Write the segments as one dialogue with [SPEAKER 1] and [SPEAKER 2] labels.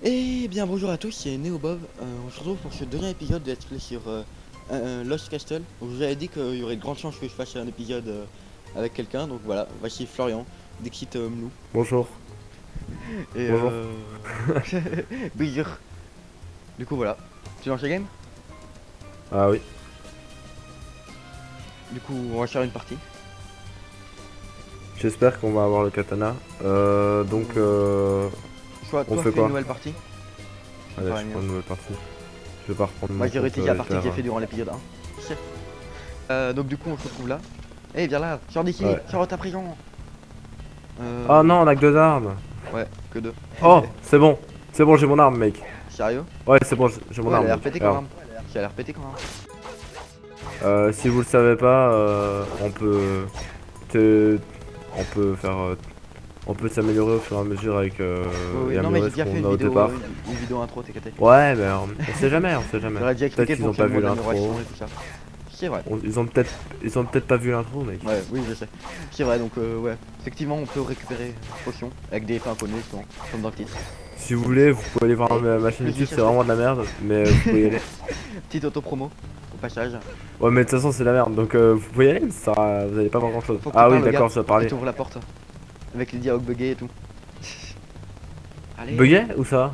[SPEAKER 1] Et bien bonjour à tous, c'est NeoBob. On se retrouve pour ce deuxième épisode de Let's Play sur Lost Castle. Donc, je vous avais dit qu'il y aurait de grandes chances que je fasse un épisode avec quelqu'un. Donc voilà, voici Florian, Dixit Mlou.
[SPEAKER 2] Bonjour.
[SPEAKER 1] Et
[SPEAKER 2] Bonjour.
[SPEAKER 1] Bonjour. Du coup voilà, tu lances la game?
[SPEAKER 2] Ah oui.
[SPEAKER 1] Du coup on va faire une partie.
[SPEAKER 2] J'espère qu'on va avoir le katana. Donc
[SPEAKER 1] Soit
[SPEAKER 2] on
[SPEAKER 1] toi
[SPEAKER 2] fait
[SPEAKER 1] fais
[SPEAKER 2] quoi?
[SPEAKER 1] une nouvelle partie.
[SPEAKER 2] allez,
[SPEAKER 1] paraît
[SPEAKER 2] je
[SPEAKER 1] mieux.
[SPEAKER 2] prends une nouvelle partie. Je vais pas reprendre mon
[SPEAKER 1] Moi j'ai
[SPEAKER 2] compte,
[SPEAKER 1] réutilisé la
[SPEAKER 2] et
[SPEAKER 1] partie que
[SPEAKER 2] faire,
[SPEAKER 1] j'ai fait durant l'épisode 1. Donc du coup on se retrouve là. Eh viens là, sors d'ici,
[SPEAKER 2] Ouais.
[SPEAKER 1] sors de ta prison.
[SPEAKER 2] Oh non, on a que 2 armes.
[SPEAKER 1] Ouais, que deux.
[SPEAKER 2] Oh, c'est bon. C'est bon, j'ai mon arme, mec.
[SPEAKER 1] Sérieux?
[SPEAKER 2] Ouais, c'est bon, j'ai mon
[SPEAKER 1] Ouais, elle
[SPEAKER 2] arme.
[SPEAKER 1] a l'air
[SPEAKER 2] mec.
[SPEAKER 1] pété quand
[SPEAKER 2] Regarde.
[SPEAKER 1] même. Ça a l'air pété quand même.
[SPEAKER 2] Si vous le savez pas, on peut on peut faire on peut s'améliorer au fur et à mesure avec
[SPEAKER 1] Oui,
[SPEAKER 2] et
[SPEAKER 1] non mais
[SPEAKER 2] améliorer
[SPEAKER 1] j'ai
[SPEAKER 2] ce
[SPEAKER 1] déjà fait
[SPEAKER 2] qu'on a au
[SPEAKER 1] une
[SPEAKER 2] départ.
[SPEAKER 1] vidéo intro, t'es caté.
[SPEAKER 2] Ouais, mais on sait jamais, on sait jamais.
[SPEAKER 1] J'aurais déjà
[SPEAKER 2] Peut-être
[SPEAKER 1] expliqué
[SPEAKER 2] qu'ils ont
[SPEAKER 1] pour
[SPEAKER 2] pas
[SPEAKER 1] quel
[SPEAKER 2] vu
[SPEAKER 1] mode
[SPEAKER 2] l'intro.
[SPEAKER 1] d'amélioration et tout ça. C'est vrai.
[SPEAKER 2] Ils ont peut-être pas vu l'intro, mec.
[SPEAKER 1] Ouais, oui, je sais. C'est vrai, donc ouais. Effectivement, on peut récupérer potions avec des fins inconnus, comme dans le titre.
[SPEAKER 2] Si vous voulez, vous pouvez aller voir ma chaîne
[SPEAKER 1] Le
[SPEAKER 2] YouTube,
[SPEAKER 1] chercher.
[SPEAKER 2] c'est vraiment de la merde, mais vous pouvez y aller.
[SPEAKER 1] Petite auto-promo, au passage.
[SPEAKER 2] Ouais, mais de toute façon, c'est la merde, donc vous pouvez y aller, vous allez pas voir grand chose.
[SPEAKER 1] Faut que tu
[SPEAKER 2] Ah oui,
[SPEAKER 1] parles au
[SPEAKER 2] d'accord,
[SPEAKER 1] gars
[SPEAKER 2] ça parlait.
[SPEAKER 1] et t'ouvres la porte. Avec les dialogues buggés et tout. Allez.
[SPEAKER 2] Bugué ou ça?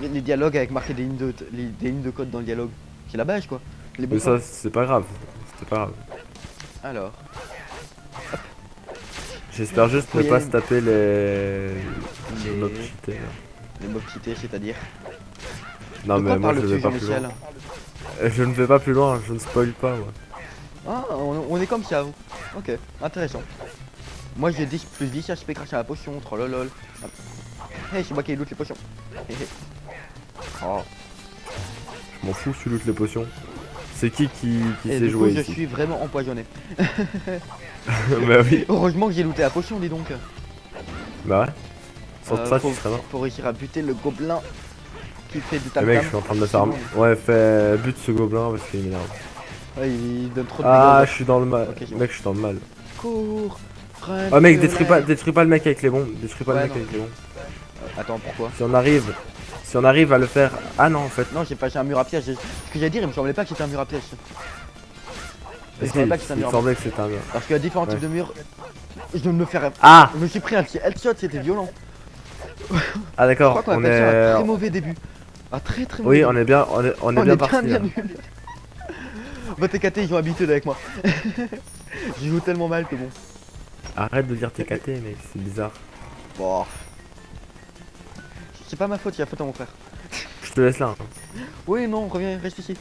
[SPEAKER 1] Les dialogues avec marqué des lignes de code dans le dialogue. C'est la base quoi. Les bons
[SPEAKER 2] Mais ça, c'est pas grave. C'est pas grave.
[SPEAKER 1] points. Alors.
[SPEAKER 2] J'espère juste
[SPEAKER 1] Faut
[SPEAKER 2] ne
[SPEAKER 1] y
[SPEAKER 2] pas
[SPEAKER 1] aller.
[SPEAKER 2] se taper les
[SPEAKER 1] Les-
[SPEAKER 2] mobs cheatés, là.
[SPEAKER 1] Les mobs cités, c'est-à-dire.
[SPEAKER 2] Non,
[SPEAKER 1] De
[SPEAKER 2] mais
[SPEAKER 1] quoi
[SPEAKER 2] moi je
[SPEAKER 1] parles-tu,
[SPEAKER 2] vais pas plus loin.
[SPEAKER 1] Jean-Michel?
[SPEAKER 2] Je ne vais pas plus loin, je ne spoil pas, moi.
[SPEAKER 1] Ah, on est comme ça. Ok, intéressant. Moi j'ai 10 plus 10 HP grâce à la potion, trollolol. Hey, c'est moi qui loot les potions. Hé, hé. Oh.
[SPEAKER 2] Je m'en fous si tu lootes les potions. C'est qui
[SPEAKER 1] Et
[SPEAKER 2] sait
[SPEAKER 1] du coup,
[SPEAKER 2] jouer
[SPEAKER 1] je
[SPEAKER 2] ici?
[SPEAKER 1] suis vraiment empoisonné.
[SPEAKER 2] Bah oui,
[SPEAKER 1] Heureusement que j'ai looté la potion, dis donc.
[SPEAKER 2] bah ouais. Sans ça,
[SPEAKER 1] faut,
[SPEAKER 2] tu serais mort.
[SPEAKER 1] faut réussir à buter le gobelin qui fait du
[SPEAKER 2] Le
[SPEAKER 1] tam
[SPEAKER 2] mec,
[SPEAKER 1] tam.
[SPEAKER 2] je suis en train de me faire. Ouais, fais but ce gobelin parce qu'il m'énerve.
[SPEAKER 1] Ouais, il donne trop de
[SPEAKER 2] Ah,
[SPEAKER 1] dégâts.
[SPEAKER 2] je suis dans le mal.
[SPEAKER 1] Ok, c'est bon.
[SPEAKER 2] Mec, je suis dans le mal.
[SPEAKER 1] Cours.
[SPEAKER 2] Oh mec, détruis pas le mec avec les bombes. Détruis pas
[SPEAKER 1] Ouais,
[SPEAKER 2] le mec
[SPEAKER 1] non.
[SPEAKER 2] avec les bombes.
[SPEAKER 1] Attends, pourquoi?
[SPEAKER 2] Si on arrive à le faire. Ah non, en fait.
[SPEAKER 1] Non, j'ai pas, j'ai un mur à piège. Ce que j'allais dire, il me semblait pas que c'était un mur à piège. Il me
[SPEAKER 2] Si,
[SPEAKER 1] semblait pas que c'était un
[SPEAKER 2] il
[SPEAKER 1] mur à
[SPEAKER 2] semblait que c'était un mur.
[SPEAKER 1] Parce qu'il y a différents types de murs. Je viens de me faire.
[SPEAKER 2] Ah,
[SPEAKER 1] Je me suis pris un petit headshot, c'était violent.
[SPEAKER 2] ah
[SPEAKER 1] Je
[SPEAKER 2] d'accord.
[SPEAKER 1] crois qu'on
[SPEAKER 2] On
[SPEAKER 1] appelle ça un très
[SPEAKER 2] est.
[SPEAKER 1] mauvais début. Un très très mauvais
[SPEAKER 2] Oui,
[SPEAKER 1] début.
[SPEAKER 2] on est bien, on est bien parti.
[SPEAKER 1] bien
[SPEAKER 2] Là.
[SPEAKER 1] nul. Bah TKT, ils ont habitué avec moi. Je joue tellement mal que bon.
[SPEAKER 2] Arrête de dire TKT, mec, c'est bizarre.
[SPEAKER 1] Bon. C'est pas ma faute, c'est la faute à mon frère.
[SPEAKER 2] Je te laisse là. Hein.
[SPEAKER 1] Oui, non, reviens, reste ici.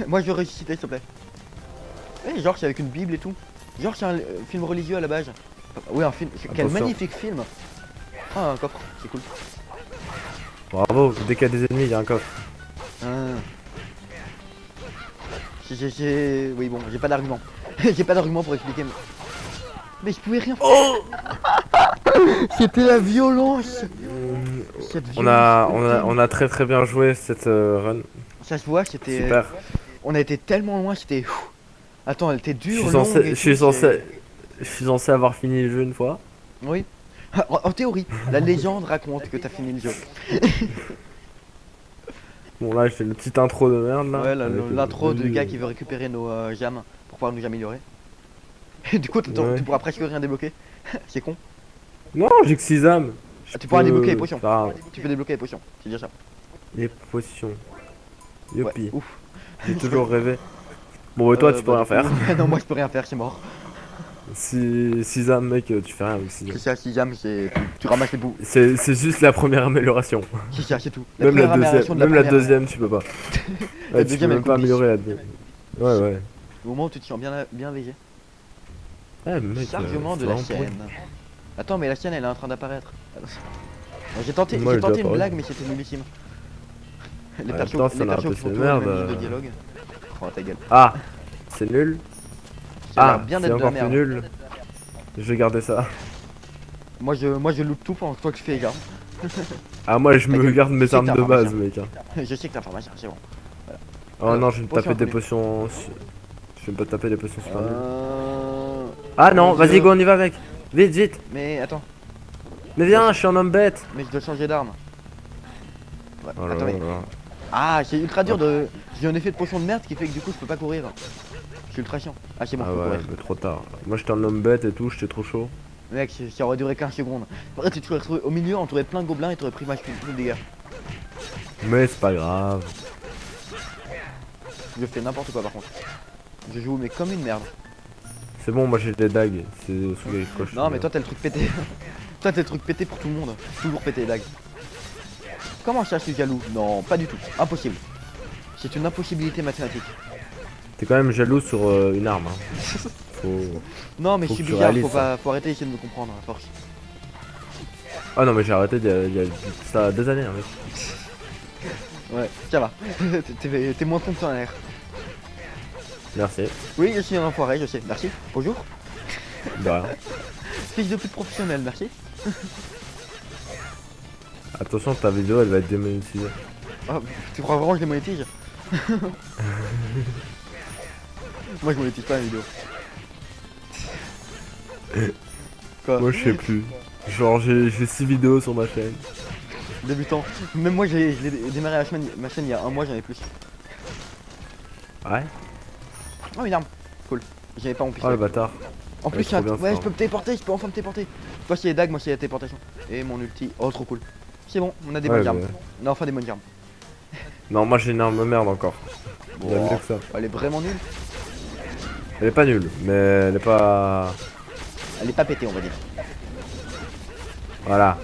[SPEAKER 1] Moi je veux ressusciter, s'il te plaît. Eh, genre, c'est avec une Bible et tout. Genre, c'est un film religieux à la base. Oui, un film. Quel
[SPEAKER 2] Attention.
[SPEAKER 1] magnifique film. Ah, un coffre, c'est cool.
[SPEAKER 2] Bravo, dès qu'il y a des ennemis, il y a un coffre.
[SPEAKER 1] Ah. Oui, bon, j'ai pas d'argument. J'ai pas d'argument pour expliquer. Mais je pouvais rien faire.
[SPEAKER 2] Oh
[SPEAKER 1] C'était la violence. Cette
[SPEAKER 2] on
[SPEAKER 1] violence.
[SPEAKER 2] a très bien joué cette run.
[SPEAKER 1] Ça se voit, c'était.
[SPEAKER 2] Super.
[SPEAKER 1] On a été tellement loin, c'était. Attends, elle était
[SPEAKER 2] Je
[SPEAKER 1] dure.
[SPEAKER 2] suis
[SPEAKER 1] longue
[SPEAKER 2] censé,
[SPEAKER 1] et tout, c'est-
[SPEAKER 2] je suis censé avoir fini le jeu une fois.
[SPEAKER 1] Oui. En théorie, la légende raconte que t'as fini le jeu.
[SPEAKER 2] Bon là, j'ai le petit intro de merde là.
[SPEAKER 1] Ouais,
[SPEAKER 2] avec
[SPEAKER 1] l'intro
[SPEAKER 2] le-
[SPEAKER 1] du gars qui veut récupérer nos gemmes pour pouvoir nous améliorer. Et du coup,
[SPEAKER 2] Ouais.
[SPEAKER 1] tu pourras presque rien débloquer. C'est con.
[SPEAKER 2] Non, j'ai que 6 âmes.
[SPEAKER 1] Ah, tu pourras débloquer les potions.
[SPEAKER 2] Enfin,
[SPEAKER 1] Tu peux débloquer les potions, c'est déjà ça.
[SPEAKER 2] les potions.
[SPEAKER 1] Ouais,
[SPEAKER 2] Youpi.
[SPEAKER 1] ouf.
[SPEAKER 2] J'ai toujours rêvé. Bon, et toi, tu peux rien faire.
[SPEAKER 1] Non, moi je peux rien faire, c'est mort.
[SPEAKER 2] Si 6 âmes, mec, tu fais rien avec 6
[SPEAKER 1] C'est
[SPEAKER 2] âmes.
[SPEAKER 1] ça, si jamais tu ramasses les bouts.
[SPEAKER 2] C'est juste la première amélioration.
[SPEAKER 1] C'est ça, c'est tout.
[SPEAKER 2] Même la
[SPEAKER 1] première amélioration
[SPEAKER 2] deuxième,
[SPEAKER 1] de
[SPEAKER 2] même la
[SPEAKER 1] première-
[SPEAKER 2] deuxième, tu peux pas.
[SPEAKER 1] La
[SPEAKER 2] Ouais, tu
[SPEAKER 1] deuxième,
[SPEAKER 2] peux
[SPEAKER 1] elle
[SPEAKER 2] même pas
[SPEAKER 1] complique.
[SPEAKER 2] améliorer la deuxième. Ouais, ouais.
[SPEAKER 1] Au moment où tu te sens bien végé.
[SPEAKER 2] Ouais, mec,
[SPEAKER 1] Chargement
[SPEAKER 2] c'est
[SPEAKER 1] de la
[SPEAKER 2] vraiment pourri.
[SPEAKER 1] chaîne. Attends, mais la chaîne elle est en train d'apparaître. J'ai tenté,
[SPEAKER 2] Moi, elle doit
[SPEAKER 1] une
[SPEAKER 2] apparaître.
[SPEAKER 1] blague, mais c'était nullissime. Les
[SPEAKER 2] Ouais,
[SPEAKER 1] persos,
[SPEAKER 2] attends, ça
[SPEAKER 1] les
[SPEAKER 2] n'a
[SPEAKER 1] persos
[SPEAKER 2] pas
[SPEAKER 1] qui font
[SPEAKER 2] fait
[SPEAKER 1] toujours
[SPEAKER 2] merde,
[SPEAKER 1] le même ligne de dialogue. Oh ta gueule.
[SPEAKER 2] Ah, c'est nul.
[SPEAKER 1] Ça a l'air
[SPEAKER 2] Ah,
[SPEAKER 1] bien
[SPEAKER 2] c'est
[SPEAKER 1] d'être de la
[SPEAKER 2] encore plus
[SPEAKER 1] merde.
[SPEAKER 2] nul. Je vais garder ça.
[SPEAKER 1] Moi je loot tout pendant que toi tu fais les gars.
[SPEAKER 2] Ah, moi, je me
[SPEAKER 1] T'inquiète,
[SPEAKER 2] garde mes
[SPEAKER 1] c'est
[SPEAKER 2] armes
[SPEAKER 1] un
[SPEAKER 2] de base,
[SPEAKER 1] pharmacien.
[SPEAKER 2] mec. Hein.
[SPEAKER 1] Je sais que t'es un pharmacien, c'est bon.
[SPEAKER 2] Oh
[SPEAKER 1] Alors,
[SPEAKER 2] non, je vais me
[SPEAKER 1] potion
[SPEAKER 2] taper des
[SPEAKER 1] inconnu.
[SPEAKER 2] potions. Je vais me pas taper des potions super nulles.
[SPEAKER 1] Ah
[SPEAKER 2] Ah non,
[SPEAKER 1] mon
[SPEAKER 2] vas-y,
[SPEAKER 1] Dieu.
[SPEAKER 2] go, on y va, mec. Vite, vite.
[SPEAKER 1] Mais attends,
[SPEAKER 2] Mais viens, je suis un homme bête.
[SPEAKER 1] mais je dois changer d'arme. Ouais,
[SPEAKER 2] Oh là
[SPEAKER 1] attends,
[SPEAKER 2] là
[SPEAKER 1] mais...
[SPEAKER 2] là.
[SPEAKER 1] Ah, c'est ultra dur de... J'ai un effet de potion de merde qui fait que du coup je peux pas courir. C'est ultra chiant. Ah c'est bon, je
[SPEAKER 2] Ah
[SPEAKER 1] peux
[SPEAKER 2] ouais,
[SPEAKER 1] courir.
[SPEAKER 2] mais trop tard. Moi j'étais un homme bête et tout, j'étais trop chaud.
[SPEAKER 1] Mec, ça aurait duré 15 secondes. Après tu te serais retrouvé au milieu, entouré de plein de gobelins et t'aurais pris match tout le dégâts.
[SPEAKER 2] Mais c'est pas grave.
[SPEAKER 1] Je fais n'importe quoi par contre. Je joue mais comme une merde.
[SPEAKER 2] C'est bon, moi j'ai des dagues. C'est au truc avec quoi je
[SPEAKER 1] Non
[SPEAKER 2] suis
[SPEAKER 1] mais
[SPEAKER 2] bien.
[SPEAKER 1] toi t'as le truc pété. Toi t'as le truc pété pour tout le monde. Toujours pété les dagues. Comment ça je suis jaloux? Non, pas du tout. Impossible. C'est une impossibilité mathématique.
[SPEAKER 2] T'es quand même jaloux sur une arme. Hein. Faut...
[SPEAKER 1] Non mais je
[SPEAKER 2] Faut
[SPEAKER 1] suis
[SPEAKER 2] que tu
[SPEAKER 1] bizarre,
[SPEAKER 2] réalises
[SPEAKER 1] faut arrêter d'essayer de me comprendre à force.
[SPEAKER 2] Ah non, mais j'ai arrêté il y a ça des années, hein, mec.
[SPEAKER 1] Ouais, ça va. T'es moins con que ça a l'air.
[SPEAKER 2] Merci.
[SPEAKER 1] Oui, je suis un enfoiré, je sais. Merci. Bonjour.
[SPEAKER 2] De rien.
[SPEAKER 1] Fils de pute professionnel, merci.
[SPEAKER 2] Attention, ta vidéo elle va être démonétisée.
[SPEAKER 1] Ah, tu crois vraiment que je les monétise? Moi je monétise pas la vidéo. Quoi?
[SPEAKER 2] Moi je sais plus. Genre j'ai 6 vidéos sur ma chaîne.
[SPEAKER 1] Débutant. Même moi je l'ai démarré ma chaîne il y a un mois, j'en ai plus.
[SPEAKER 2] Ouais.
[SPEAKER 1] Oh une arme. Cool. J'avais pas mon
[SPEAKER 2] Oh
[SPEAKER 1] pistolet.
[SPEAKER 2] le bâtard.
[SPEAKER 1] En plus,
[SPEAKER 2] trop bien,
[SPEAKER 1] ouais,
[SPEAKER 2] ça.
[SPEAKER 1] je peux me téléporter, je peux enfin me téléporter. Toi c'est les dagues, moi c'est la téléportation. Et mon ulti. Oh trop cool. C'est bon, on a des
[SPEAKER 2] Ouais,
[SPEAKER 1] bonnes armes.
[SPEAKER 2] mais-
[SPEAKER 1] On a enfin des bonnes armes.
[SPEAKER 2] Non, moi j'ai une arme de merde encore. Il y a
[SPEAKER 1] Bon,
[SPEAKER 2] mieux que ça.
[SPEAKER 1] elle est vraiment nulle.
[SPEAKER 2] Elle est pas nulle, mais elle est pas.
[SPEAKER 1] Elle est pas pétée on va dire.
[SPEAKER 2] Voilà.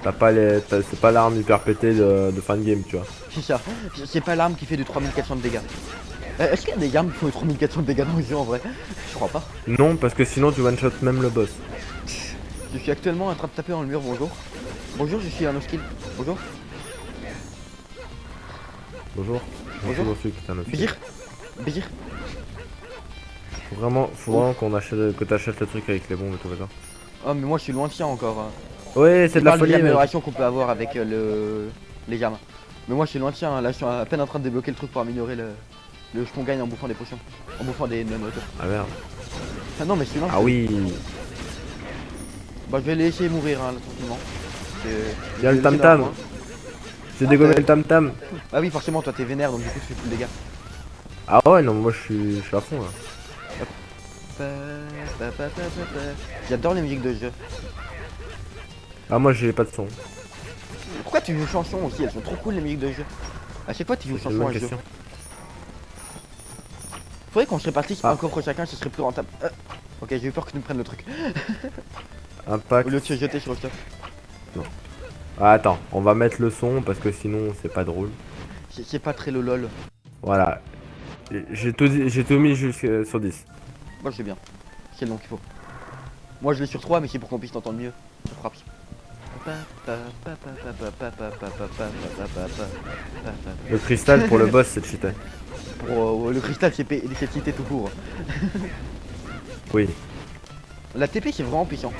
[SPEAKER 2] C'est pas l'arme hyper pétée de fin de game, tu vois.
[SPEAKER 1] C'est ça. C'est pas l'arme qui fait du 3400 de dégâts. Est-ce qu'il y a des armes qui font du 3400 de dégâts dans le jeu en vrai? Je crois pas.
[SPEAKER 2] Non, parce que sinon tu one-shot même le boss.
[SPEAKER 1] Je suis actuellement en train de taper dans le mur, bonjour. Bonjour, je suis un no-skill. Bonjour.
[SPEAKER 2] Bonjour.
[SPEAKER 1] Bonjour.
[SPEAKER 2] Bonjour. Putain, notre
[SPEAKER 1] Bézir. Bézir.
[SPEAKER 2] Faut vraiment qu'on achète, que t'achètes le truc avec les bombes et tout ça.
[SPEAKER 1] Oh mais moi je suis lointain encore. Hein.
[SPEAKER 2] Ouais, c'est de la
[SPEAKER 1] parle
[SPEAKER 2] folie, mec.
[SPEAKER 1] l'amélioration qu'on peut avoir avec les armes. Mais moi je suis lointain, hein. Là je suis à peine en train de débloquer le truc pour améliorer le qu'on gagne en bouffant des potions. En bouffant des nourritures.
[SPEAKER 2] Ah merde.
[SPEAKER 1] Ah non mais je suis loin.
[SPEAKER 2] Ah oui.
[SPEAKER 1] Bah je vais les laisser mourir hein, là, tranquillement.
[SPEAKER 2] Il y a le tam-tam. J'ai dégommé le tam-tam.
[SPEAKER 1] Ah oui forcément toi t'es vénère donc du coup tu fais plus de dégâts.
[SPEAKER 2] Ah ouais, non, moi je suis à fond là.
[SPEAKER 1] J'adore les musiques de jeu.
[SPEAKER 2] Ah, moi j'ai pas de son.
[SPEAKER 1] Pourquoi tu joues chanson aussi? Elles sont trop cool les musiques de jeu. À chaque fois tu joues
[SPEAKER 2] C'est une
[SPEAKER 1] chanson à
[SPEAKER 2] bonne
[SPEAKER 1] jeu.
[SPEAKER 2] question.
[SPEAKER 1] Faudrait qu'on se répartisse
[SPEAKER 2] Ah.
[SPEAKER 1] un coffre chacun, ce serait plus rentable. Ok j'ai eu peur que tu me prennes le truc.
[SPEAKER 2] Impact.
[SPEAKER 1] Au lieu de se jeter sur le stuff.
[SPEAKER 2] Ah, attends, on va mettre le son parce que sinon c'est pas drôle.
[SPEAKER 1] C'est pas très le lol.
[SPEAKER 2] Voilà. J'ai tout mis jusqu'à sur 10.
[SPEAKER 1] Moi je sais bien. C'est le nom qu'il faut. Moi je l'ai sur 3 mais c'est pour qu'on puisse t'entendre mieux. Je frappe.
[SPEAKER 2] Le cristal pour le boss c'est cheaté.
[SPEAKER 1] Pour le cristal c'est cité tout court.
[SPEAKER 2] Oui.
[SPEAKER 1] La TP c'est vraiment puissant.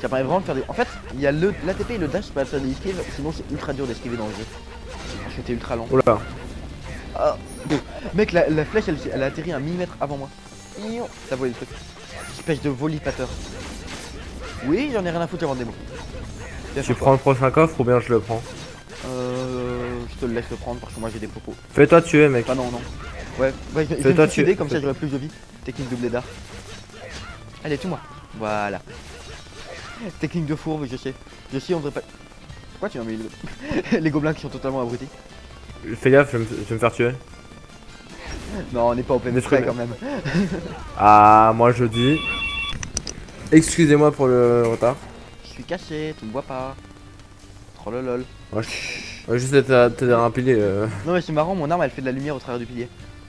[SPEAKER 1] Ça permet vraiment de faire des... En fait il y a la TP et le dash pour faire des esquives. Sinon c'est ultra dur d'esquiver dans le jeu. Parce que t'es ultra lent.
[SPEAKER 2] Oula.
[SPEAKER 1] Ah. Mec la flèche elle a atterri 1 millimètre avant moi. T'as volé le truc. Espèce de volipateur. Oui j'en ai rien à foutre avant des mots.
[SPEAKER 2] Tu prends le prochain coffre ou bien je le prends?
[SPEAKER 1] Je te le laisse le prendre parce que moi j'ai des propos.
[SPEAKER 2] Fais-toi tuer, mec.
[SPEAKER 1] Ah non non. Ouais, je vais
[SPEAKER 2] Fais-toi
[SPEAKER 1] me suicider
[SPEAKER 2] tuer.
[SPEAKER 1] comme ça j'aurai plus de vie. Technique de blédard. Allez tue-moi. Voilà. Technique de fourbe, je sais. Je sais on devrait pas... Pourquoi tu m'as mis les gobelins qui sont totalement abrutis?
[SPEAKER 2] Fais gaffe, je vais me faire tuer.
[SPEAKER 1] Non on n'est pas au plein
[SPEAKER 2] Détruis-le.
[SPEAKER 1] frais quand même.
[SPEAKER 2] Ah, moi je dis. Excusez-moi pour le retard.
[SPEAKER 1] Je suis caché, tu me vois pas. Trollolol.
[SPEAKER 2] Moi, je vais juste t'aider un pilier.
[SPEAKER 1] Non mais c'est marrant, mon arme elle fait de la lumière au travers du pilier.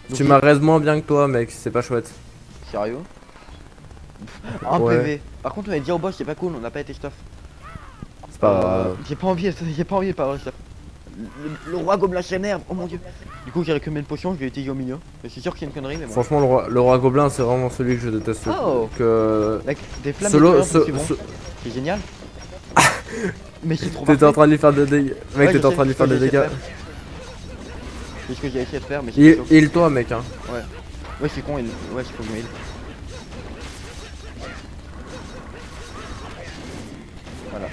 [SPEAKER 1] Donc,
[SPEAKER 2] Tu m'arrêtes moins bien que toi, mec, c'est pas chouette.
[SPEAKER 1] Sérieux? Un
[SPEAKER 2] Ouais.
[SPEAKER 1] PV. Par contre on a dit au boss c'est pas cool, on n'a pas été stuff.
[SPEAKER 2] C'est pas grave.
[SPEAKER 1] J'ai pas envie de parler stuff. Le roi gobelin s'énerve, oh mon dieu. Du coup j'ai récupéré une potion, je vais utiliser au milieu. Je suis sûr que c'est une connerie mais bon.
[SPEAKER 2] Franchement, le roi gobelin, c'est vraiment celui que je déteste.
[SPEAKER 1] Oh.
[SPEAKER 2] Que.
[SPEAKER 1] Mec, des flammes
[SPEAKER 2] Solo,
[SPEAKER 1] d'éclaireurs pour suivre. C'est génial. Mais c'est trop
[SPEAKER 2] T'étais en
[SPEAKER 1] parfait.
[SPEAKER 2] train de lui faire des dégâts. Mec,
[SPEAKER 1] Ouais,
[SPEAKER 2] t'étais
[SPEAKER 1] je
[SPEAKER 2] en
[SPEAKER 1] sais,
[SPEAKER 2] train de lui faire des
[SPEAKER 1] c'est ce que j'ai
[SPEAKER 2] dégâts.
[SPEAKER 1] essayé de faire. C'est ce que j'ai essayé de faire mais c'est chaud.
[SPEAKER 2] Heal-toi, mec, hein.
[SPEAKER 1] Ouais c'est con, ouais c'est faut que je me heal. Voilà.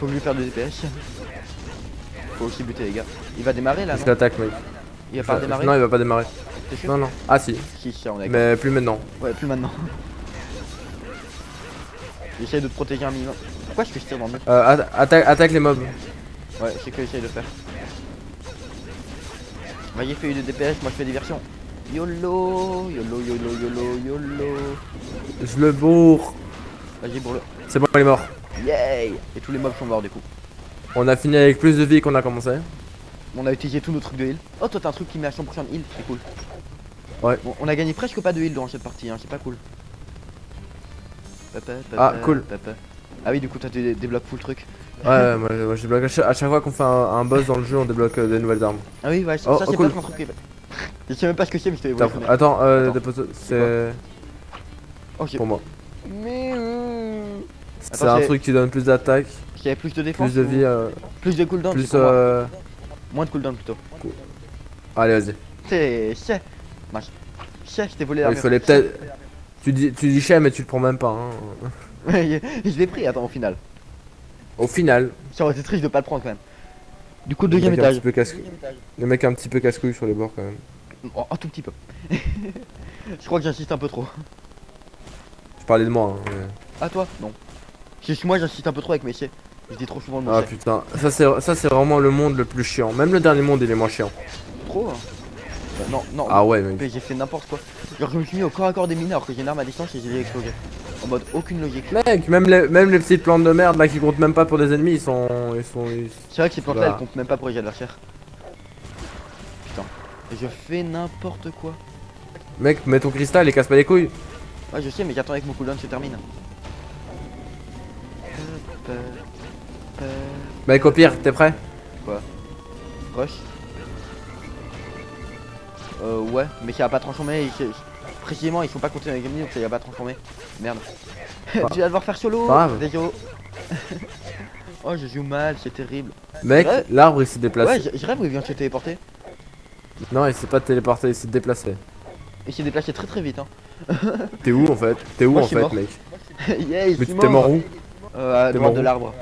[SPEAKER 1] Faut lui faire des DPS. faut aussi buter les gars. Il va démarrer là,
[SPEAKER 2] Je
[SPEAKER 1] non?
[SPEAKER 2] l'attaque, mec.
[SPEAKER 1] Il va pas redémarrer?
[SPEAKER 2] Non, il va pas démarrer.
[SPEAKER 1] T'es sûr?
[SPEAKER 2] Non, non. Ah, si.
[SPEAKER 1] Si, on est d'accord.
[SPEAKER 2] Mais plus maintenant.
[SPEAKER 1] Ouais, plus maintenant. J'essaye de te protéger un minimum. Pourquoi je tire dans le mur?
[SPEAKER 2] Attaque les mobs.
[SPEAKER 1] Ouais, c'est ce que j'essaye de faire. Vas-y, fais du DPS, moi je fais diversion. YOLO, YOLO, YOLO, YOLO, YOLO.
[SPEAKER 2] Je le bourre.
[SPEAKER 1] Vas-y, bourre-le.
[SPEAKER 2] C'est bon, il est mort.
[SPEAKER 1] Yay! Et tous les mobs sont morts du coup.
[SPEAKER 2] On a fini avec plus de vie qu'on a commencé.
[SPEAKER 1] On a utilisé tous nos trucs de heal. Oh, toi t'as un truc qui met à 100% de heal, c'est cool.
[SPEAKER 2] Ouais.
[SPEAKER 1] Bon, on a gagné presque pas de heal dans cette partie, hein, c'est pas cool.
[SPEAKER 2] Ah, cool.
[SPEAKER 1] Ah oui, du coup, toi tu débloques full truc.
[SPEAKER 2] Ouais, moi je débloque à chaque fois qu'on fait un boss dans le jeu, on débloque des nouvelles armes.
[SPEAKER 1] Ah oui, ouais,
[SPEAKER 2] Oh,
[SPEAKER 1] ça
[SPEAKER 2] oh,
[SPEAKER 1] c'est
[SPEAKER 2] cool.
[SPEAKER 1] pas un truc. Je sais même pas ce que c'est, mais je te
[SPEAKER 2] Attends,
[SPEAKER 1] l'ai
[SPEAKER 2] attends,
[SPEAKER 1] Attends.
[SPEAKER 2] c'est
[SPEAKER 1] Oh, j'ai.
[SPEAKER 2] pour moi.
[SPEAKER 1] Mais.
[SPEAKER 2] C'est un truc qui donne plus d'attaque,
[SPEAKER 1] Qui avait plus de défense.
[SPEAKER 2] plus de vie,
[SPEAKER 1] Plus de cooldown.
[SPEAKER 2] plus
[SPEAKER 1] c'est pour moi. Moins de cooldown plutôt.
[SPEAKER 2] Allez, vas-y.
[SPEAKER 1] C'est. Mach. Je t'ai volé
[SPEAKER 2] Ouais,
[SPEAKER 1] l'armure.
[SPEAKER 2] il fallait peut-être. Tu dis cher, mais tu le prends même pas. Hein.
[SPEAKER 1] Ouais, je l'ai pris, attends, au final.
[SPEAKER 2] Au final,
[SPEAKER 1] Ça aurait été triste de pas le prendre quand même. Du coup,
[SPEAKER 2] le
[SPEAKER 1] deuxième
[SPEAKER 2] mec un
[SPEAKER 1] étage.
[SPEAKER 2] petit peu casse- le mec un petit peu casse-couille sur les bords quand même.
[SPEAKER 1] Oh, un tout petit peu. Je crois que j'insiste un peu trop.
[SPEAKER 2] Je parlais de moi. Hein, mais-
[SPEAKER 1] Ah, toi? Non. Moi, j'insiste un peu trop avec mes chais. Je dis trop souvent le mot
[SPEAKER 2] Ah
[SPEAKER 1] chais.
[SPEAKER 2] putain, ça c'est vraiment le monde le plus chiant. Même le dernier monde il est moins chiant.
[SPEAKER 1] Trop, hein. Non, non.
[SPEAKER 2] Ah ouais, mec.
[SPEAKER 1] Mais j'ai fait n'importe quoi. Genre, je me suis mis au corps à corps des mineurs alors que j'ai une arme à distance et j'ai explosé. En mode aucune logique.
[SPEAKER 2] Mec, même les petites plantes de merde là qui comptent même pas pour des ennemis,
[SPEAKER 1] C'est vrai que ces plantes là
[SPEAKER 2] Voilà.
[SPEAKER 1] elles comptent même pas pour les adversaires. Putain. Et je fais n'importe quoi.
[SPEAKER 2] Mec, mets ton cristal et casse pas les couilles.
[SPEAKER 1] Ouais, je sais, mais j'attends avec mon cooldown se termine.
[SPEAKER 2] Mec, au pire, t'es prêt?
[SPEAKER 1] Rush. Ouais, mais ça va pas transformer. Précisément, il faut pas continuer avec Gemini donc ça va pas transformer. Merde. Tu vas devoir faire solo.
[SPEAKER 2] Pas grave.
[SPEAKER 1] Désolé. Oh, je joue mal, c'est terrible.
[SPEAKER 2] Mec,
[SPEAKER 1] Ouais.
[SPEAKER 2] l'arbre il s'est
[SPEAKER 1] Ouais,
[SPEAKER 2] déplacé.
[SPEAKER 1] je rêve où il vient de se téléporter.
[SPEAKER 2] Non, il s'est pas téléporté, il s'est déplacé.
[SPEAKER 1] Il s'est déplacé très très vite. Hein.
[SPEAKER 2] T'es où en fait? T'es où
[SPEAKER 1] Moi,
[SPEAKER 2] en
[SPEAKER 1] je suis
[SPEAKER 2] fait,
[SPEAKER 1] mort.
[SPEAKER 2] mec?
[SPEAKER 1] Yeah, il
[SPEAKER 2] Mais
[SPEAKER 1] suis
[SPEAKER 2] tu t'es mort où?
[SPEAKER 1] À
[SPEAKER 2] T'es
[SPEAKER 1] droite
[SPEAKER 2] mort
[SPEAKER 1] de
[SPEAKER 2] où
[SPEAKER 1] l'arbre.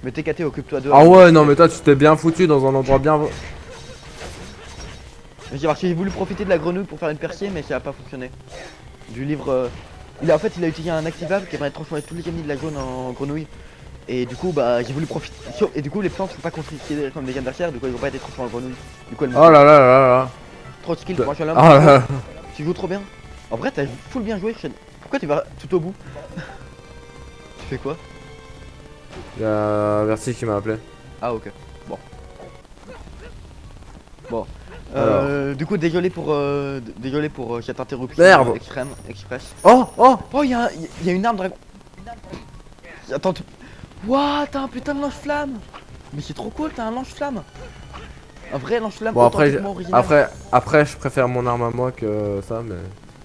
[SPEAKER 1] Mais TKT, occupe-toi de.
[SPEAKER 2] Ah ouais, non, mais toi tu t'es bien foutu dans un endroit bien.
[SPEAKER 1] J'ai voulu profiter de la grenouille pour faire une percée, mais ça a pas fonctionné. Du livre. En fait, il a utilisé un activable qui permet de transformer tous les ennemis de la zone en grenouille. Et du coup, bah, j'ai voulu profiter. Et du coup, les plantes sont pas considérées comme des adversaires, du coup, elles vont pas être transformées en grenouille. Du coup, elles
[SPEAKER 2] Oh là là là là.
[SPEAKER 1] Trop de skill, moi je suis là.
[SPEAKER 2] Oh là là.
[SPEAKER 1] Tu joues trop bien. En vrai, t'as full bien joué, Shen. Pourquoi tu vas tout au bout? Tu fais quoi?
[SPEAKER 2] Y'a Verti qui m'a appelé.
[SPEAKER 1] Ah, ok. Bon. Bon.
[SPEAKER 2] Alors.
[SPEAKER 1] Du coup, désolé pour cette interruption
[SPEAKER 2] Merde.
[SPEAKER 1] express.
[SPEAKER 2] Oh, oh.
[SPEAKER 1] Oh, il y a une arme dragon. Attends, What, t'as un putain de lance-flamme. Mais c'est trop cool, t'as un lance-flamme. Un vrai lance-flamme
[SPEAKER 2] Bon après,
[SPEAKER 1] authentiquement original.
[SPEAKER 2] après je préfère mon arme à moi que ça, mais.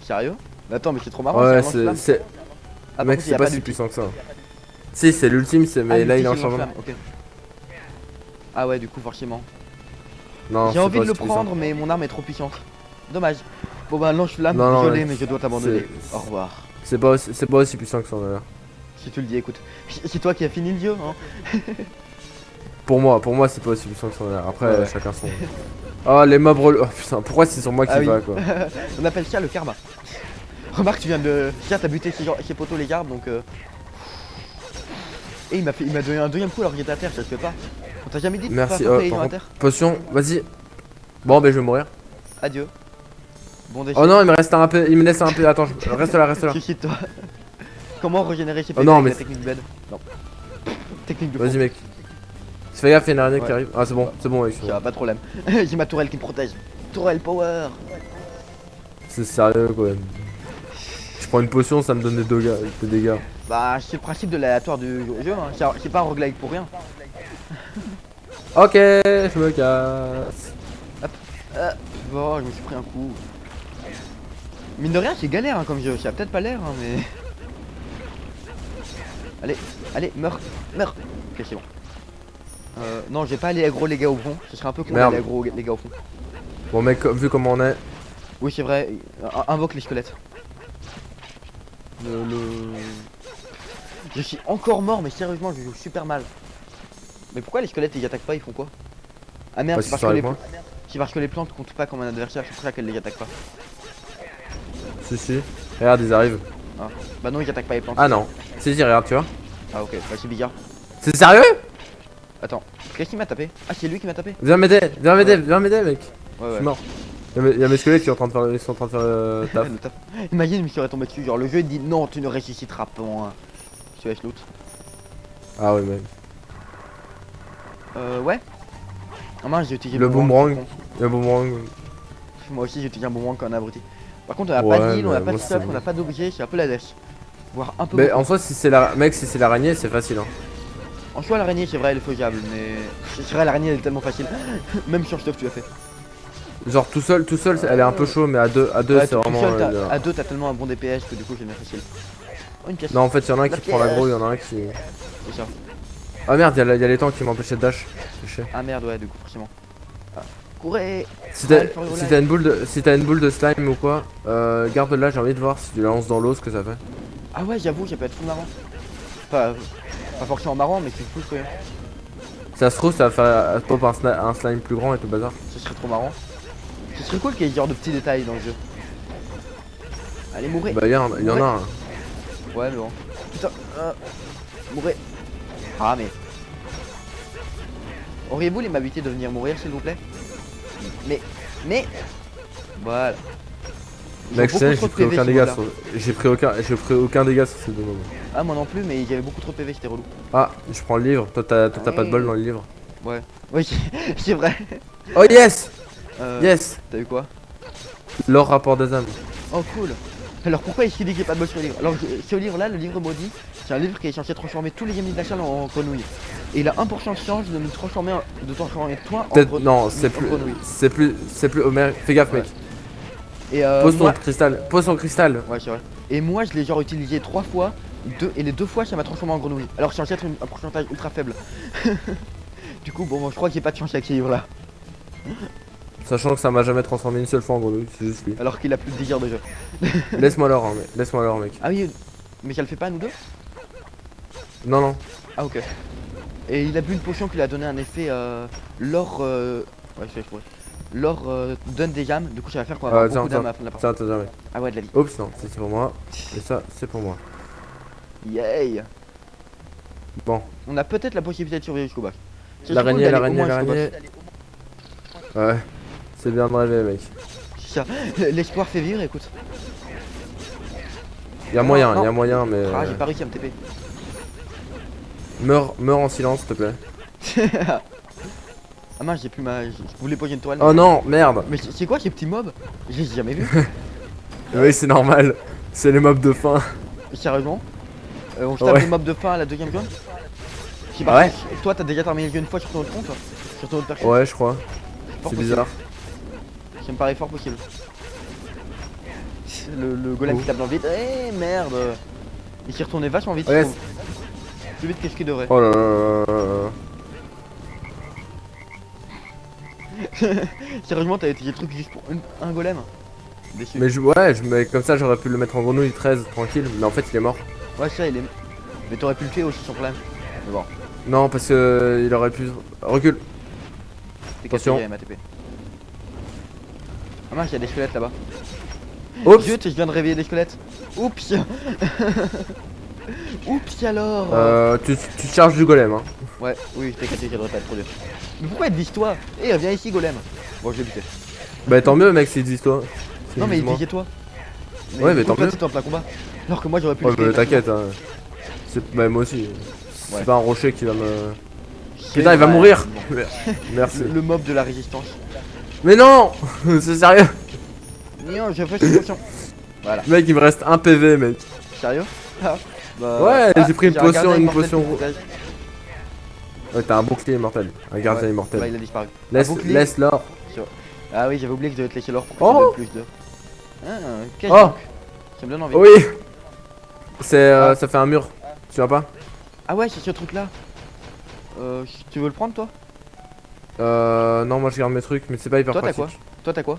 [SPEAKER 1] Sérieux? Mais attends, mais c'est trop marrant,
[SPEAKER 2] Ouais,
[SPEAKER 1] un lance-flamme.
[SPEAKER 2] c'est.
[SPEAKER 1] Ah, par
[SPEAKER 2] Mec,
[SPEAKER 1] contre, y
[SPEAKER 2] c'est
[SPEAKER 1] a
[SPEAKER 2] pas
[SPEAKER 1] de
[SPEAKER 2] si
[SPEAKER 1] l'ulti.
[SPEAKER 2] puissant que ça. Si, c'est l'ultime, mais là il est en
[SPEAKER 1] l'ulti, c'est le
[SPEAKER 2] changement.
[SPEAKER 1] lance-flamme, ok. Ah ouais, du coup, forcément.
[SPEAKER 2] Non,
[SPEAKER 1] J'ai
[SPEAKER 2] c'est
[SPEAKER 1] envie
[SPEAKER 2] pas
[SPEAKER 1] de le
[SPEAKER 2] aussi puissant.
[SPEAKER 1] prendre, mais mon arme est trop puissante. Dommage. Bon bah, lance-flamme,
[SPEAKER 2] Non, non,
[SPEAKER 1] désolé,
[SPEAKER 2] ouais.
[SPEAKER 1] mais je dois t'abandonner. Au revoir.
[SPEAKER 2] C'est pas aussi puissant que ça d'ailleurs.
[SPEAKER 1] Si tu le dis, écoute. C'est toi qui as fini le jeu, hein.
[SPEAKER 2] Pour moi c'est pas aussi puissant que ça d'ailleurs. Après,
[SPEAKER 1] Ouais.
[SPEAKER 2] chacun son. Oh, les mobs relous. Oh putain, pourquoi c'est sur moi qui
[SPEAKER 1] Ah oui.
[SPEAKER 2] va quoi?
[SPEAKER 1] On appelle ça le karma. Remarque, tu viens de. Tiens, t'as buté ces poteaux les garbes donc. Et il m'a donné un deuxième coup alors qu'il était à terre, ça se fait pas. On t'a jamais dit de
[SPEAKER 2] Merci.
[SPEAKER 1] pas frapper les
[SPEAKER 2] Par
[SPEAKER 1] gens à
[SPEAKER 2] contre,
[SPEAKER 1] terre?
[SPEAKER 2] potion, vas-y. Bon, ben je vais mourir.
[SPEAKER 1] Adieu. Bon déchet.
[SPEAKER 2] Oh non, il me reste un peu. Il me laisse un peu. Attends, reste là, reste là.
[SPEAKER 1] Suicide-toi. Comment régénérer ses
[SPEAKER 2] Oh
[SPEAKER 1] PV
[SPEAKER 2] non,
[SPEAKER 1] avec
[SPEAKER 2] mais
[SPEAKER 1] la technique de bed? Non. Technique de
[SPEAKER 2] Vas-y,
[SPEAKER 1] fond.
[SPEAKER 2] mec. Fais gaffe, il y a une araignée qui
[SPEAKER 1] Ouais.
[SPEAKER 2] arrive. Ah, c'est bon, mec. c'est
[SPEAKER 1] Ça
[SPEAKER 2] bon.
[SPEAKER 1] va, pas de problème. J'ai ma tourelle qui me protège. Tourelle power.
[SPEAKER 2] C'est sérieux quoi. Je prends une potion, ça me donne des dégâts.
[SPEAKER 1] Bah, c'est le principe de l'aléatoire du jeu, hein. C'est pas un roguelike pour rien.
[SPEAKER 2] Ok, je me casse.
[SPEAKER 1] Oh, je me suis pris un coup. Mine de rien, c'est galère hein, comme jeu. Ça a peut-être pas l'air, hein, mais. Allez, meurs. Ok, c'est bon. Non, j'ai pas aller aggro les gars au fond. Ce serait un peu con
[SPEAKER 2] Merde.
[SPEAKER 1] d'aller aggro les gars au fond.
[SPEAKER 2] Bon, mec, vu comment on est.
[SPEAKER 1] Oui, c'est vrai. Invoque les squelettes. Je suis encore mort, mais sérieusement, je joue super mal. Mais pourquoi les squelettes ils attaquent pas? Ils font quoi? Ah merde,
[SPEAKER 2] Parce qu'ils sont avec moi.
[SPEAKER 1] c'est parce que les plantes comptent pas comme un adversaire, c'est pour ça qu'elles les attaquent pas.
[SPEAKER 2] Si, si. Regarde, ils arrivent.
[SPEAKER 1] Ah. Bah non, ils attaquent pas les plantes.
[SPEAKER 2] Ah non. Si, si, regarde, tu vois.
[SPEAKER 1] Ah ok, bah c'est bizarre.
[SPEAKER 2] C'est sérieux?
[SPEAKER 1] Attends, qu'est-ce qui m'a tapé? Ah c'est lui qui m'a tapé?
[SPEAKER 2] Viens m'aider, viens m'aider,
[SPEAKER 1] Ouais.
[SPEAKER 2] viens m'aider, mec.
[SPEAKER 1] Ouais
[SPEAKER 2] Je
[SPEAKER 1] ouais.
[SPEAKER 2] suis mort. Y'a mes squelettes qui sont en train de faire, ils sont en train de faire le taf.
[SPEAKER 1] Le taf. Imagine, il me serait tombé dessus, genre le jeu il dit non, tu ne ressusciteras pas. Je te laisse loot.
[SPEAKER 2] Ah oui, mec.
[SPEAKER 1] Ouais. Ah mince, j'ai utilisé
[SPEAKER 2] Le boomerang.
[SPEAKER 1] par contre.
[SPEAKER 2] Le boomerang.
[SPEAKER 1] Moi aussi j'ai utilisé un boomerang quand on a abruti. Par contre on a
[SPEAKER 2] Ouais,
[SPEAKER 1] pas d'île, on a
[SPEAKER 2] mais
[SPEAKER 1] pas de
[SPEAKER 2] moi,
[SPEAKER 1] stuff,
[SPEAKER 2] c'est
[SPEAKER 1] on a pas d'objet, c'est un peu la dèche. Voire un peu
[SPEAKER 2] Mais
[SPEAKER 1] beaucoup.
[SPEAKER 2] en soi, si c'est la. Mec, si c'est l'araignée, c'est facile, hein.
[SPEAKER 1] En soi l'araignée c'est vrai elle est faisable mais. C'est vrai l'araignée elle est tellement facile. Même sur stuff tu l'as fait.
[SPEAKER 2] Genre tout seul, elle est un peu chaud, mais à deux,
[SPEAKER 1] Ouais,
[SPEAKER 2] c'est
[SPEAKER 1] tout
[SPEAKER 2] vraiment.
[SPEAKER 1] seul, à deux t'as tellement un bon DPS que du coup c'est bien facile. Oh une pièce.
[SPEAKER 2] Non, en fait, y'en a un
[SPEAKER 1] La
[SPEAKER 2] qui prend l'aggro, y'en a un qui.
[SPEAKER 1] C'est ça.
[SPEAKER 2] Ah merde, y'a les temps qui m'empêchaient de dash. C'est chiant.
[SPEAKER 1] Ah merde ouais du coup forcément. Ah. Courez.
[SPEAKER 2] Si
[SPEAKER 1] Ah,
[SPEAKER 2] t'as une boule de slime ou quoi, garde-la, j'ai envie de voir si tu la lances dans l'eau ce que ça fait.
[SPEAKER 1] Ah ouais j'avoue ça peut être fou marrant. Pas forcément marrant mais c'est cool quand même.
[SPEAKER 2] Ça se trouve, ça va faire pop un slime plus grand et tout le bazar.
[SPEAKER 1] Ce serait trop marrant. Ce serait cool qu'il y ait ce genre de petits détails dans le jeu. Allez mourrez.
[SPEAKER 2] Bah, il y en a un.
[SPEAKER 1] Ouais mais bon. Putain. Mourrez. Ah mais. Auriez-vous l'aimabilité de venir mourir s'il vous plaît? Mais. Voilà. Ils ont
[SPEAKER 2] Mec, je sais,
[SPEAKER 1] beaucoup
[SPEAKER 2] j'ai
[SPEAKER 1] trop de
[SPEAKER 2] pris
[SPEAKER 1] PV,
[SPEAKER 2] aucun
[SPEAKER 1] ce
[SPEAKER 2] dégât
[SPEAKER 1] mode-là.
[SPEAKER 2] sur. J'ai pris aucun dégât sur ces deux moments.
[SPEAKER 1] Ah moi non plus mais il y avait beaucoup trop de PV c'était relou.
[SPEAKER 2] Ah, je prends le livre. Toi, t'as pas de bol dans le livre.
[SPEAKER 1] Ouais. Oui c'est vrai.
[SPEAKER 2] Oh yes! Yes!
[SPEAKER 1] T'as eu quoi?
[SPEAKER 2] L'or rapport des âmes.
[SPEAKER 1] Oh cool. Alors pourquoi est-ce qu'il dit qu'il n'y a pas de bol sur le livre? Alors ce livre là, le livre maudit, c'est un livre qui est censé transformer tous les ennemis de la salle en grenouilles. Et il a 1% de chance de nous transformer toi en
[SPEAKER 2] Peut-être, non, c'est
[SPEAKER 1] grenouille.
[SPEAKER 2] plus Homer. Fais gaffe,
[SPEAKER 1] Ouais.
[SPEAKER 2] mec.
[SPEAKER 1] Et
[SPEAKER 2] Pose ton
[SPEAKER 1] moi...
[SPEAKER 2] cristal. Pose ton cristal.
[SPEAKER 1] Ouais c'est vrai. Et moi je l'ai genre utilisé 3 fois, et les 2 fois ça m'a transformé en grenouille. Alors c'est censé être un pourcentage ultra faible. Du coup bon je crois que j'ai pas de chance avec ce livre là.
[SPEAKER 2] Sachant que ça m'a jamais transformé une seule fois en grenouille, c'est juste lui.
[SPEAKER 1] Alors qu'il a plus de 10 heures de jeu.
[SPEAKER 2] Laisse-moi l'or, hein, laisse-moi l'or, mec.
[SPEAKER 1] Ah oui, mais ça le fait pas à nous deux?
[SPEAKER 2] Non, non.
[SPEAKER 1] Ah ok. Et il a bu une potion qui lui a donné un effet l'or ouais je pourrais. L'or donne des âmes, du coup ça va faire qu'on va avoir beaucoup d'âmes à la fin de la partie.
[SPEAKER 2] Tiens, mec.
[SPEAKER 1] Ah ouais de la vie.
[SPEAKER 2] Oups, non, ça c'est pour moi. Et ça, c'est pour moi.
[SPEAKER 1] Yay.
[SPEAKER 2] Bon.
[SPEAKER 1] On a peut-être la possibilité de survivre jusqu'au bac.
[SPEAKER 2] L'araignée. Ouais. C'est bien de rêver, mec.
[SPEAKER 1] C'est ça. L'espoir fait vivre, écoute.
[SPEAKER 2] Y'a moyen, mais.
[SPEAKER 1] Ah j'ai pas réussi à me TP.
[SPEAKER 2] Meurs en silence, s'il te plaît.
[SPEAKER 1] Ah mince j'ai plus ma... Je voulais poser une toile.
[SPEAKER 2] Oh non, merde.
[SPEAKER 1] Mais c'est quoi ces petits mobs? Je les ai jamais vus.
[SPEAKER 2] Oui, c'est normal. C'est les mobs de fin.
[SPEAKER 1] Sérieusement on se tape
[SPEAKER 2] Ouais.
[SPEAKER 1] les mobs de fin à la deuxième zone. Si
[SPEAKER 2] Ah ouais.
[SPEAKER 1] toi t'as déjà terminé le jeu une fois sur ton autre compte? Sur ton autre perso?
[SPEAKER 2] Ouais, je crois.
[SPEAKER 1] Fort
[SPEAKER 2] C'est
[SPEAKER 1] possible.
[SPEAKER 2] bizarre.
[SPEAKER 1] Ça me paraît fort possible. Le golem qui tape dans le vide. Eh merde. Il s'est retourné vachement vite.
[SPEAKER 2] Oh, yes.
[SPEAKER 1] je trouve. Plus vite que ce qu'il devrait.
[SPEAKER 2] Oh là là là là.
[SPEAKER 1] Sérieusement t'as utilisé le truc juste pour un golem. Déçu.
[SPEAKER 2] Mais mais comme ça j'aurais pu le mettre en grenouille 13 tranquille, mais en fait il est mort.
[SPEAKER 1] Ouais ça il est... Mais t'aurais pu le tuer aussi sans problème. Mais bon.
[SPEAKER 2] Non, parce que il aurait pu. Recule.
[SPEAKER 1] T'es cassé,
[SPEAKER 2] Attention.
[SPEAKER 1] il y a ma TP. Ah mince il y a des squelettes là-bas.
[SPEAKER 2] Oups.
[SPEAKER 1] Zut, je viens de réveiller des squelettes. Oups. Oups alors.
[SPEAKER 2] Tu charges du golem, hein.
[SPEAKER 1] Ouais, oui, t'es cassé, ça devrait pas être trop dur. Mais pourquoi il te vise toi? Eh, viens ici, golem. Bon, je l'ai buté.
[SPEAKER 2] Bah tant mieux, mec, s'il dit toi.
[SPEAKER 1] Non, mais il visait toi.
[SPEAKER 2] Ouais, mais
[SPEAKER 1] du coup,
[SPEAKER 2] tant
[SPEAKER 1] toi,
[SPEAKER 2] mieux.
[SPEAKER 1] t'étais en plein combat. Alors que moi, j'aurais pu
[SPEAKER 2] Ouais,
[SPEAKER 1] le tuer
[SPEAKER 2] mais t'inquiète,
[SPEAKER 1] facilement.
[SPEAKER 2] hein. Bah moi aussi.
[SPEAKER 1] Ouais.
[SPEAKER 2] C'est pas un rocher qui va me.
[SPEAKER 1] C'est
[SPEAKER 2] Putain, il va
[SPEAKER 1] vrai.
[SPEAKER 2] mourir.
[SPEAKER 1] Bon.
[SPEAKER 2] Merci.
[SPEAKER 1] Le mob de la résistance.
[SPEAKER 2] Mais non. C'est sérieux.
[SPEAKER 1] Non, je fais cette potion. Voilà.
[SPEAKER 2] Mec, il me reste un PV, mec.
[SPEAKER 1] Sérieux? Ah, bah...
[SPEAKER 2] Ouais, j'ai pris une
[SPEAKER 1] un
[SPEAKER 2] potion,
[SPEAKER 1] gardien
[SPEAKER 2] une
[SPEAKER 1] immortel
[SPEAKER 2] potion.
[SPEAKER 1] pour protéger.
[SPEAKER 2] Ouais, t'as un bouclier immortel. Un gardien
[SPEAKER 1] Ouais.
[SPEAKER 2] immortel.
[SPEAKER 1] Bah, il a disparu.
[SPEAKER 2] Laisse,
[SPEAKER 1] un bouclier.
[SPEAKER 2] laisse l'or.
[SPEAKER 1] Ah oui, j'avais oublié que je devais te laisser l'or pour que
[SPEAKER 2] Oh.
[SPEAKER 1] tu me donnes plus de... Ah, qu'est-ce
[SPEAKER 2] Oh.
[SPEAKER 1] donc ça me donne envie.
[SPEAKER 2] Oui. C'est, ça fait un mur. Tu vois pas?
[SPEAKER 1] Ah ouais, c'est ce truc là. Tu veux le prendre toi?
[SPEAKER 2] Non, moi je garde mes trucs, mais c'est pas hyper
[SPEAKER 1] Toi t'as
[SPEAKER 2] pratique.
[SPEAKER 1] quoi? Toi t'as quoi?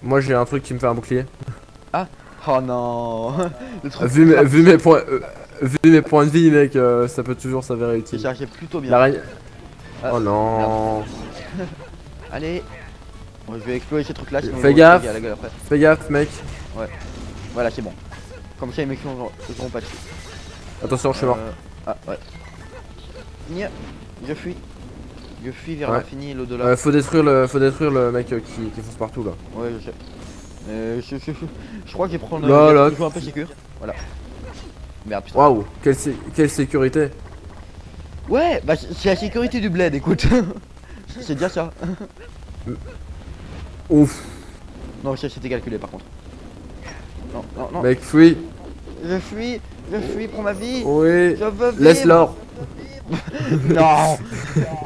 [SPEAKER 2] Moi j'ai un truc qui me fait un bouclier.
[SPEAKER 1] Oh non. Le truc
[SPEAKER 2] Vu mes points de vie, mec, ça peut toujours s'avérer
[SPEAKER 1] c'est
[SPEAKER 2] utile.
[SPEAKER 1] chargé plutôt bien.
[SPEAKER 2] L'araignée.
[SPEAKER 1] Ah,
[SPEAKER 2] Oh non.
[SPEAKER 1] Allez. Bon, je vais exploser ces trucs là. Sinon
[SPEAKER 2] Fais
[SPEAKER 1] ils vont
[SPEAKER 2] gaffe.
[SPEAKER 1] se à la gueule après.
[SPEAKER 2] Fais gaffe, mec.
[SPEAKER 1] Voilà, c'est bon. Comme ça, les mecs n'auront pas dessus.
[SPEAKER 2] Attention, je suis mort.
[SPEAKER 1] Ah, ouais. Nia, je fuis. Je fuis vers
[SPEAKER 2] Ouais.
[SPEAKER 1] l'infini et l'au-delà.
[SPEAKER 2] Faut détruire le mec qui fonce partout là.
[SPEAKER 1] Ouais, je sais. Je crois que je vais prendre
[SPEAKER 2] Là, là.
[SPEAKER 1] je joue un peu sécure. Voilà. Merde, putain.
[SPEAKER 2] Waouh, quelle sécurité.
[SPEAKER 1] Ouais, bah c'est la sécurité du bled, écoute. C'est déjà ça.
[SPEAKER 2] Ouf.
[SPEAKER 1] Non, ça c'était calculé par contre. Non, non, non.
[SPEAKER 2] Mec, fuis.
[SPEAKER 1] Je fuis pour ma vie.
[SPEAKER 2] Oui.
[SPEAKER 1] Je veux vivre.
[SPEAKER 2] Laisse l'or.
[SPEAKER 1] Non.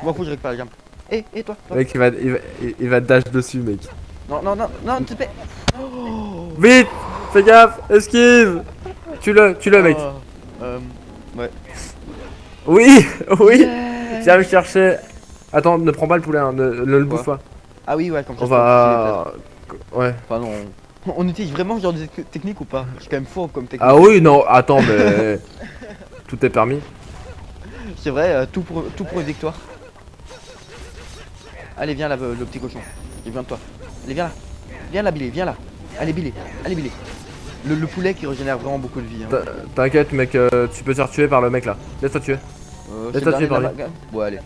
[SPEAKER 1] Moi, faut que je récupère la jambe. Et toi, toi.
[SPEAKER 2] Mec, il va te dash dessus, mec.
[SPEAKER 1] Non, non, non, non, s'il te plaît. Oh.
[SPEAKER 2] Vite. Fais gaffe. Esquive. Tue-le, mec.
[SPEAKER 1] Ouais.
[SPEAKER 2] Oui. Oui.
[SPEAKER 1] Yeah.
[SPEAKER 2] Viens me chercher. Attends, ne prends pas le poulet, hein, ne le bouffe pas.
[SPEAKER 1] Ah oui, ouais, comme ça.
[SPEAKER 2] On va. Ouais.
[SPEAKER 1] Enfin non. On utilise vraiment ce genre de technique ou pas? C'est quand même faux comme technique.
[SPEAKER 2] Ah oui, non, attends, mais. Tout est permis.
[SPEAKER 1] C'est vrai, tout pour une victoire. Allez, viens là, le petit cochon. J'ai besoin de toi. Allez, viens là. Viens là, Billy, viens là. Allez, Billy. Allez, Billy. Le poulet qui régénère vraiment beaucoup de vie. Hein.
[SPEAKER 2] T'inquiète, mec, tu peux te faire tuer par le mec là. Laisse-toi tuer.
[SPEAKER 1] C'est
[SPEAKER 2] Laisse-toi
[SPEAKER 1] le
[SPEAKER 2] tuer par
[SPEAKER 1] dernier
[SPEAKER 2] lui.
[SPEAKER 1] de la- Ouais, allez.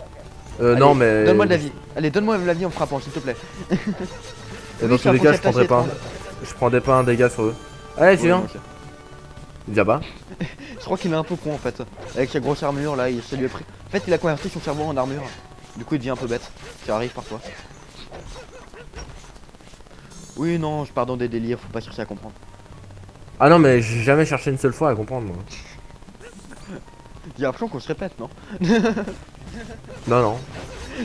[SPEAKER 2] Non,
[SPEAKER 1] Allez,
[SPEAKER 2] mais.
[SPEAKER 1] Donne-moi de la vie. Allez, donne-moi de la vie en frappant, s'il te plaît.
[SPEAKER 2] Et dans tous les cas, je prendrais pas un dégât sur eux. Allez, tu viens. Viens bas.
[SPEAKER 1] Je crois qu'il est un peu con en fait. Avec sa grosse armure là, ça lui a pris. En fait, il a converti son cerveau en armure. Du coup, il devient un peu bête. Ça arrive parfois. Oui, non, je pars dans des délires, faut pas chercher à comprendre.
[SPEAKER 2] Ah non, mais j'ai jamais cherché une seule fois à comprendre, moi.
[SPEAKER 1] J'ai l'impression qu'on se répète, non?
[SPEAKER 2] Non, non.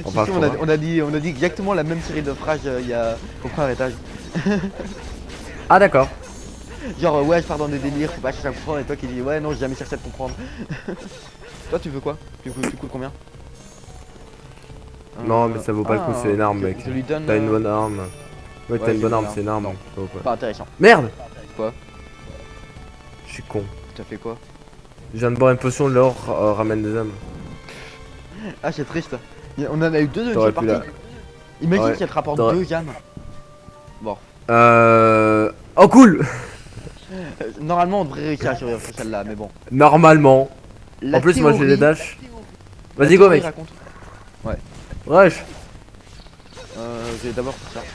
[SPEAKER 2] Enfin,
[SPEAKER 1] Si,
[SPEAKER 2] je
[SPEAKER 1] on,
[SPEAKER 2] crois
[SPEAKER 1] a, on a dit exactement la même série de phrases il y a au premier étage.
[SPEAKER 2] pas. Ah, d'accord.
[SPEAKER 1] Genre, ouais, je pars dans des délires, faut pas chercher à comprendre. Et toi qui dis, ouais, non, j'ai jamais cherché à te comprendre. Toi, tu veux quoi? Tu coûtes combien?
[SPEAKER 2] Non, mais ça vaut pas le coup, c'est une arme, mec.
[SPEAKER 1] Je lui donne.
[SPEAKER 2] T'as une bonne arme. Ouais, t'as
[SPEAKER 1] ouais,
[SPEAKER 2] une bonne
[SPEAKER 1] j'ai
[SPEAKER 2] arme,
[SPEAKER 1] une
[SPEAKER 2] c'est une arme.
[SPEAKER 1] non.
[SPEAKER 2] Ça vaut pas.
[SPEAKER 1] Pas intéressant.
[SPEAKER 2] Merde!
[SPEAKER 1] Quoi?
[SPEAKER 2] Je suis con.
[SPEAKER 1] T'as fait quoi?
[SPEAKER 2] Je viens de boire une potion, l'or ramène des âmes.
[SPEAKER 1] Ah, c'est triste. On en a eu deux de
[SPEAKER 2] T'aurais
[SPEAKER 1] chaque
[SPEAKER 2] pu
[SPEAKER 1] partie. Imagine
[SPEAKER 2] Ouais.
[SPEAKER 1] si elle te rapporte
[SPEAKER 2] T'aurais-
[SPEAKER 1] deux gammes. Bon.
[SPEAKER 2] Oh, cool!
[SPEAKER 1] Normalement, on devrait réussir à survivre sur celle-là, mais bon.
[SPEAKER 2] Normalement.
[SPEAKER 1] La
[SPEAKER 2] En plus, moi j'ai
[SPEAKER 1] théorie-
[SPEAKER 2] des dash.
[SPEAKER 1] la
[SPEAKER 2] Vas-y, go,
[SPEAKER 1] théorie
[SPEAKER 2] mec.
[SPEAKER 1] raconte.
[SPEAKER 2] Rush.
[SPEAKER 1] Je vais d'abord faire ça.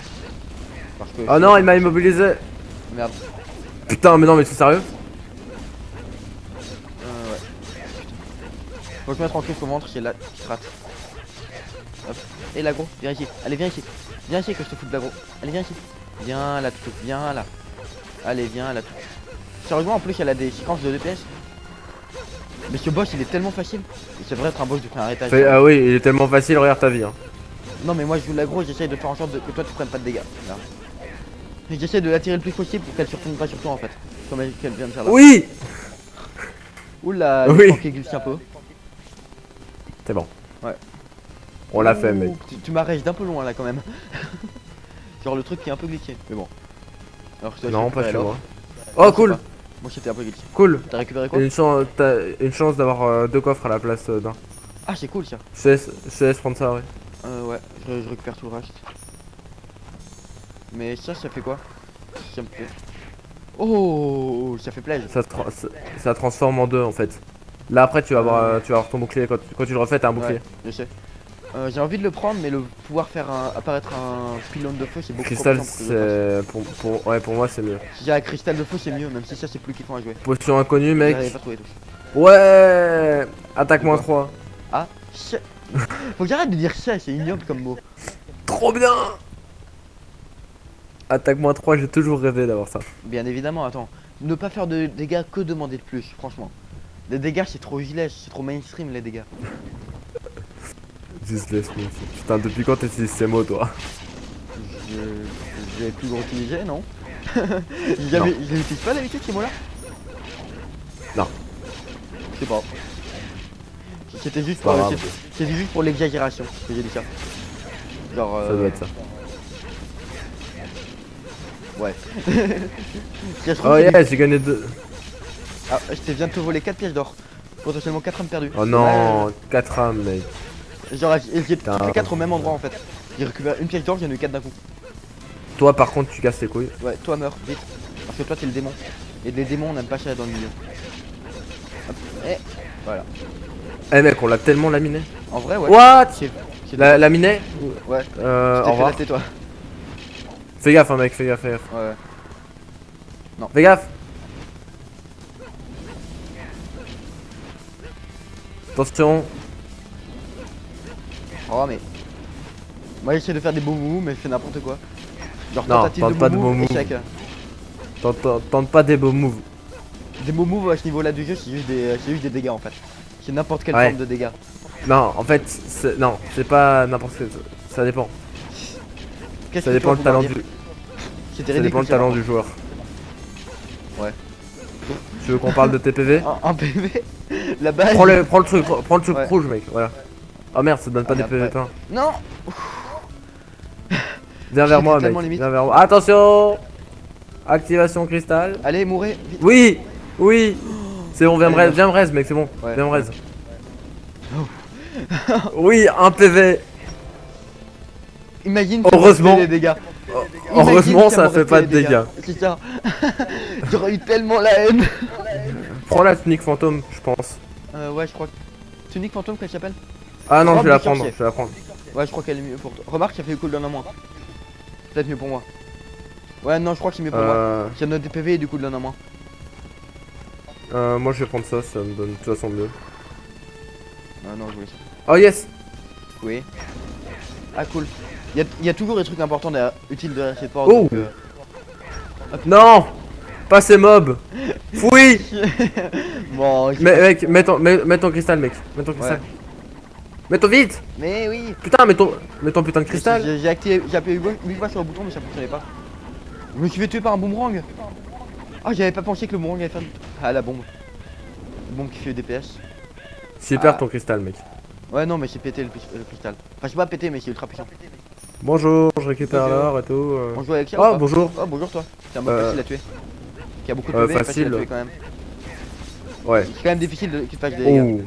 [SPEAKER 1] Parce que
[SPEAKER 2] Oh non, il m'a immobilisé.
[SPEAKER 1] Merde.
[SPEAKER 2] Putain, mais non, mais c'est sérieux?
[SPEAKER 1] Ouais. Faut que je mette en cul au ventre, c'est là qui se rate. Hop. Et l'agro, viens ici. Allez, viens ici. Viens ici que je te fous de l'agro. Allez, viens ici. Viens là, tout. Viens là. Allez, viens là, tout. Sérieusement, en plus, elle a des séquences de DPS. Mais ce boss, il est tellement facile. C'est vrai être un boss du premier étage.
[SPEAKER 2] Ah oui, il est tellement facile, regarde ta vie. Hein.
[SPEAKER 1] Non, mais moi, je joue l'agro, j'essaye de faire en sorte que toi, tu prennes pas de dégâts. Là. Et j'essaie de l'attirer le plus possible pour qu'elle se retourne pas sur toi, en fait. Comme qu'elle vient de faire là.
[SPEAKER 2] Oui!
[SPEAKER 1] Oula,
[SPEAKER 2] Oui.
[SPEAKER 1] le temps qui glisse un peu.
[SPEAKER 2] C'est bon.
[SPEAKER 1] Ouais.
[SPEAKER 2] On l'a fait, mec.
[SPEAKER 1] Tu m'arrêtes d'un peu loin là quand même. Genre le truc qui est un peu glitché, mais bon. Alors que toi,
[SPEAKER 2] Non,
[SPEAKER 1] j'ai
[SPEAKER 2] pas
[SPEAKER 1] récupéré
[SPEAKER 2] chez
[SPEAKER 1] l'or.
[SPEAKER 2] moi.
[SPEAKER 1] Non,
[SPEAKER 2] Oh,
[SPEAKER 1] je sais
[SPEAKER 2] cool!
[SPEAKER 1] pas. Moi j'étais un peu glitché.
[SPEAKER 2] Cool!
[SPEAKER 1] T'as récupéré quoi?
[SPEAKER 2] T'as une chance d'avoir deux coffres à la place d'un.
[SPEAKER 1] Ah, c'est cool ça.
[SPEAKER 2] Je te laisse prendre ça, ouais.
[SPEAKER 1] Ouais, je récupère tout le reste. Mais ça fait quoi? Ça me fait. Oh, ça fait plaisir.
[SPEAKER 2] Ça transforme en deux en fait. Là après tu vas avoir ton bouclier quand tu le refais t'as un bouclier.
[SPEAKER 1] Ouais, je sais. J'ai envie de le prendre, mais le pouvoir faire apparaître un pylône de feu, c'est beaucoup
[SPEAKER 2] Cristal
[SPEAKER 1] trop puissant pour que je le
[SPEAKER 2] c'est ouais pour moi c'est mieux.
[SPEAKER 1] fasse. Si j'ai un cristal de feu, c'est mieux, même si ça c'est plus kiffant à jouer.
[SPEAKER 2] Potion inconnue mec.
[SPEAKER 1] J'arrive pas à trouver tout.
[SPEAKER 2] Ouais. Attaque moins 3.
[SPEAKER 1] Ah, shit. Faut que j'arrête de dire ça, c'est ignoble comme mot.
[SPEAKER 2] Trop bien. Attaque moins 3, j'ai toujours rêvé d'avoir ça.
[SPEAKER 1] Bien évidemment, attends. Ne pas faire de dégâts, que demander de plus, franchement. Les dégâts, c'est trop gilet, c'est trop mainstream les dégâts.
[SPEAKER 2] Juste laisse-moi. Putain, depuis quand t'utilises ces mots toi?
[SPEAKER 1] Je vais plus utiliser, non? Je l'utilise pas d'habitude ces mots-là?
[SPEAKER 2] Non.
[SPEAKER 1] Je sais pas. C'était juste
[SPEAKER 2] Pas
[SPEAKER 1] pour,
[SPEAKER 2] grave.
[SPEAKER 1] c'était juste pour l'exagération que j'ai dit ça. Genre.
[SPEAKER 2] Ça doit être ça.
[SPEAKER 1] Ouais. Je trouve
[SPEAKER 2] Oh
[SPEAKER 1] que
[SPEAKER 2] yeah, j'ai gagné 2.
[SPEAKER 1] Ah, je viens de te voler 4 pièces d'or. Potentiellement 4 âmes perdues.
[SPEAKER 2] Oh non, 4 âmes mec.
[SPEAKER 1] Genre, j'ai
[SPEAKER 2] Putain.
[SPEAKER 1] fait 4 au même endroit en fait. Il récupère une pièce d'or, j'en ai eu 4 d'un coup.
[SPEAKER 2] Toi par contre tu casses les couilles.
[SPEAKER 1] Ouais, toi meurs, vite. Parce que toi t'es le démon. Et les démons on n'aime pas ça dans le milieu. Hop, et voilà.
[SPEAKER 2] Eh mec, on l'a tellement laminé.
[SPEAKER 1] En vrai, ouais.
[SPEAKER 2] What?
[SPEAKER 1] C'est
[SPEAKER 2] Laminé?
[SPEAKER 1] Ouais.
[SPEAKER 2] Au
[SPEAKER 1] T'es fait
[SPEAKER 2] revoir.
[SPEAKER 1] latter, toi.
[SPEAKER 2] Fais gaffe, hein, mec, fais gaffe, fais gaffe.
[SPEAKER 1] Ouais.
[SPEAKER 2] Fais gaffe. Attention.
[SPEAKER 1] Oh, mais. Moi j'essaie de faire des beaux moves, mais je fais n'importe quoi. Genre,
[SPEAKER 2] Non,
[SPEAKER 1] tentative
[SPEAKER 2] tente pas de
[SPEAKER 1] beaux
[SPEAKER 2] beaux
[SPEAKER 1] moves,
[SPEAKER 2] moves.
[SPEAKER 1] échec.
[SPEAKER 2] Tente pas des beaux moves.
[SPEAKER 1] Des beaux moves à ce niveau là du jeu, c'est juste des dégâts en fait. C'est n'importe quelle
[SPEAKER 2] Ouais.
[SPEAKER 1] forme de dégâts.
[SPEAKER 2] Non, en fait, non, c'est pas n'importe quel. Ça dépend.
[SPEAKER 1] Qu'est-ce
[SPEAKER 2] Ça
[SPEAKER 1] que tu
[SPEAKER 2] dépend
[SPEAKER 1] vas
[SPEAKER 2] le talent
[SPEAKER 1] pouvoir
[SPEAKER 2] du.
[SPEAKER 1] dire C'était
[SPEAKER 2] Ça dépend
[SPEAKER 1] ridicule.
[SPEAKER 2] le talent du joueur.
[SPEAKER 1] Ouais.
[SPEAKER 2] Tu veux qu'on parle de TPV?
[SPEAKER 1] Un PV, la base.
[SPEAKER 2] Prends le truc, prends le truc
[SPEAKER 1] Ouais.
[SPEAKER 2] rouge, mec. Voilà. Oh merde, ça donne pas
[SPEAKER 1] Ah,
[SPEAKER 2] des
[SPEAKER 1] merde,
[SPEAKER 2] PV
[SPEAKER 1] ouais.
[SPEAKER 2] plein.
[SPEAKER 1] Non.
[SPEAKER 2] Viens vers
[SPEAKER 1] J'étais
[SPEAKER 2] moi, mec.
[SPEAKER 1] tellement limite.
[SPEAKER 2] Viens vers moi. Attention! Activation cristal.
[SPEAKER 1] Allez, mourrez vite.
[SPEAKER 2] Oui! Oui! C'est bon, viens me
[SPEAKER 1] Allez,
[SPEAKER 2] raise, viens me raise, mec, c'est bon.
[SPEAKER 1] Ouais.
[SPEAKER 2] Viens me raise. Oui, un PV.
[SPEAKER 1] Imagine.
[SPEAKER 2] Heureusement.
[SPEAKER 1] Les dégâts.
[SPEAKER 2] Heureusement,
[SPEAKER 1] Imagine
[SPEAKER 2] ça
[SPEAKER 1] m'aurait
[SPEAKER 2] fait pas de
[SPEAKER 1] les
[SPEAKER 2] dégâts.
[SPEAKER 1] C'est ça. J'aurais eu tellement la haine.
[SPEAKER 2] Prends la tunique fantôme, je pense.
[SPEAKER 1] Ouais, je crois que. Tunique fantôme, qu'elle s'appelle?
[SPEAKER 2] Ah non,
[SPEAKER 1] Robe
[SPEAKER 2] je vais la
[SPEAKER 1] de
[SPEAKER 2] prendre,
[SPEAKER 1] sorcier.
[SPEAKER 2] je vais la prendre.
[SPEAKER 1] Ouais, je crois qu'elle est mieux pour toi. Remarque, ça fait le cooldown en moins. Peut-être mieux pour moi. Ouais, non, je crois que c'est mieux pour moi. Il y en a des PV et du cooldown en moins.
[SPEAKER 2] Moi je vais prendre ça, ça me donne de toute façon mieux.
[SPEAKER 1] Ah non, je voulais ça.
[SPEAKER 2] Oh yes!
[SPEAKER 1] Oui. Ah, cool. Il y a toujours des trucs importants derrière, utiles derrière cette porte.
[SPEAKER 2] Oh.
[SPEAKER 1] Donc,
[SPEAKER 2] Non! Pas ces mobs! Fouille!
[SPEAKER 1] bon,
[SPEAKER 2] Mais mec, mets ton cristal, mec. Mets ton cristal.
[SPEAKER 1] Ouais.
[SPEAKER 2] Mets ton vite!
[SPEAKER 1] Mais oui.
[SPEAKER 2] Putain, mets ton putain de cristal!
[SPEAKER 1] J'ai activé, j'ai appuyé 8 fois sur le bouton, mais ça fonctionnait pas. Je me suis fait tuer par un boomerang. Ah, j'avais pas pensé que le boomerang allait faire. Ah, la bombe. La bombe qui fait DPS.
[SPEAKER 2] Super
[SPEAKER 1] Ah.
[SPEAKER 2] ton cristal, mec.
[SPEAKER 1] Ouais, non, mais j'ai pété le cristal. Enfin, j'ai pas pété, mais c'est ultra puissant.
[SPEAKER 2] Bonjour, je récupère
[SPEAKER 1] Bonjour.
[SPEAKER 2] l'or et tout.
[SPEAKER 1] On joue avec ça ou
[SPEAKER 2] Oh,
[SPEAKER 1] pas
[SPEAKER 2] bonjour!
[SPEAKER 1] Oh, bonjour toi. C'est un mob facile à tuer. Qui a beaucoup de PV,
[SPEAKER 2] facile.
[SPEAKER 1] facile à tuer quand même.
[SPEAKER 2] Ouais.
[SPEAKER 1] C'est quand même difficile de qu'il fasse des dégâts.
[SPEAKER 2] Oh!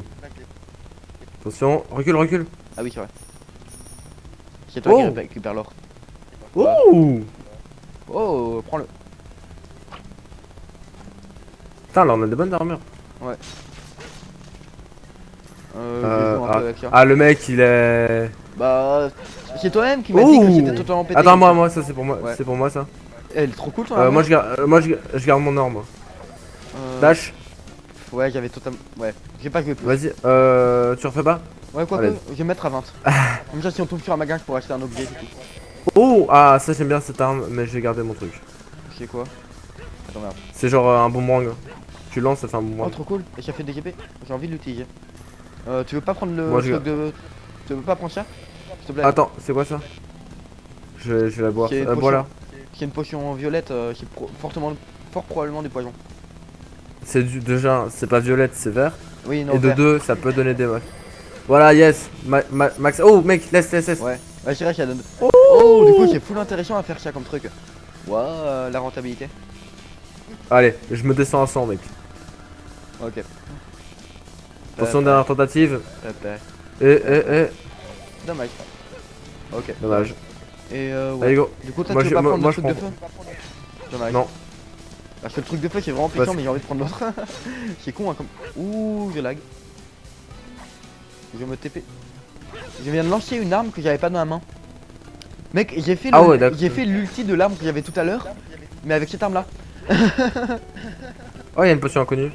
[SPEAKER 2] Attention, recule, recule!
[SPEAKER 1] Ah oui, c'est vrai. C'est toi
[SPEAKER 2] Oh.
[SPEAKER 1] qui récupère l'or.
[SPEAKER 2] Ouh!
[SPEAKER 1] Oh, prends-le.
[SPEAKER 2] Putain, là on a des bonnes armures.
[SPEAKER 1] Je joue un peu avec ça.
[SPEAKER 2] Ah, le mec il est.
[SPEAKER 1] Bah, c'est toi-même qui m'a dit que
[SPEAKER 2] Ouh.
[SPEAKER 1] c'était totalement pété.
[SPEAKER 2] Attends, moi, ça c'est pour moi.
[SPEAKER 1] Ouais.
[SPEAKER 2] C'est pour moi ça.
[SPEAKER 1] Elle est trop cool ton
[SPEAKER 2] Moi
[SPEAKER 1] armure.
[SPEAKER 2] je garde mon or moi.
[SPEAKER 1] Euh,
[SPEAKER 2] Dash,
[SPEAKER 1] Ouais, j'avais totalement. Ouais, j'ai pas joué plus.
[SPEAKER 2] vas-y, tu refais pas?
[SPEAKER 1] Ouais, quoi
[SPEAKER 2] Allez.
[SPEAKER 1] que, je vais mettre à 20. Comme ça, si on tombe sur un magasin, je pourrais acheter un objet, c'est tout.
[SPEAKER 2] Oh! Ah, ça j'aime bien cette arme, mais j'ai gardé mon truc.
[SPEAKER 1] C'est quoi? Attends, merde.
[SPEAKER 2] C'est genre un boomerang. Tu lances, ça fait un
[SPEAKER 1] Oh,
[SPEAKER 2] boomerang.
[SPEAKER 1] trop cool. Et ça fait des GP. J'ai envie de l'utiliser. Tu veux pas prendre le
[SPEAKER 2] Moi, je
[SPEAKER 1] truc de. Tu veux pas prendre ça? S'il te plaît.
[SPEAKER 2] Attends, c'est quoi ça? Je vais la boire.
[SPEAKER 1] C'est une potion.
[SPEAKER 2] Voilà.
[SPEAKER 1] C'est une potion violette, c'est fort probablement du poison.
[SPEAKER 2] C'est déjà, c'est pas violette, c'est vert.
[SPEAKER 1] Oui, non,
[SPEAKER 2] Et de
[SPEAKER 1] vert.
[SPEAKER 2] 2, ça peut donner des max. Voilà, yes. Max. Oh, mec, laisse.
[SPEAKER 1] Ouais, ouais, c'est vrai, ça donne.
[SPEAKER 2] Oh,
[SPEAKER 1] Oh, du coup, c'est full intéressant à faire ça comme truc. Waouh, la rentabilité.
[SPEAKER 2] Allez, je me descends à 100, mec.
[SPEAKER 1] Ok.
[SPEAKER 2] Attention, dernière tentative.
[SPEAKER 1] Euh, Dommage. Ok.
[SPEAKER 2] Dommage.
[SPEAKER 1] Et ouais.
[SPEAKER 2] Allez, go.
[SPEAKER 1] Du coup, toi,
[SPEAKER 2] Moi,
[SPEAKER 1] tu
[SPEAKER 2] je-
[SPEAKER 1] veux pas
[SPEAKER 2] moi-
[SPEAKER 1] prendre
[SPEAKER 2] moi,
[SPEAKER 1] le
[SPEAKER 2] je
[SPEAKER 1] truc de
[SPEAKER 2] prends.
[SPEAKER 1] feu? Dommage.
[SPEAKER 2] Non.
[SPEAKER 1] Parce que le truc de feu, c'est vraiment puissant,
[SPEAKER 2] Parce-
[SPEAKER 1] mais j'ai envie de prendre l'autre. C'est con, hein, comme. Ouh, je lag. Je vais me TP. Je viens de lancer une arme que j'avais pas dans la main. Mec, j'ai fait
[SPEAKER 2] Ah ouais, d'accord.
[SPEAKER 1] j'ai fait l'ulti de l'arme que j'avais tout à l'heure, mais avec cette arme là.
[SPEAKER 2] Oh, il y a une potion inconnue.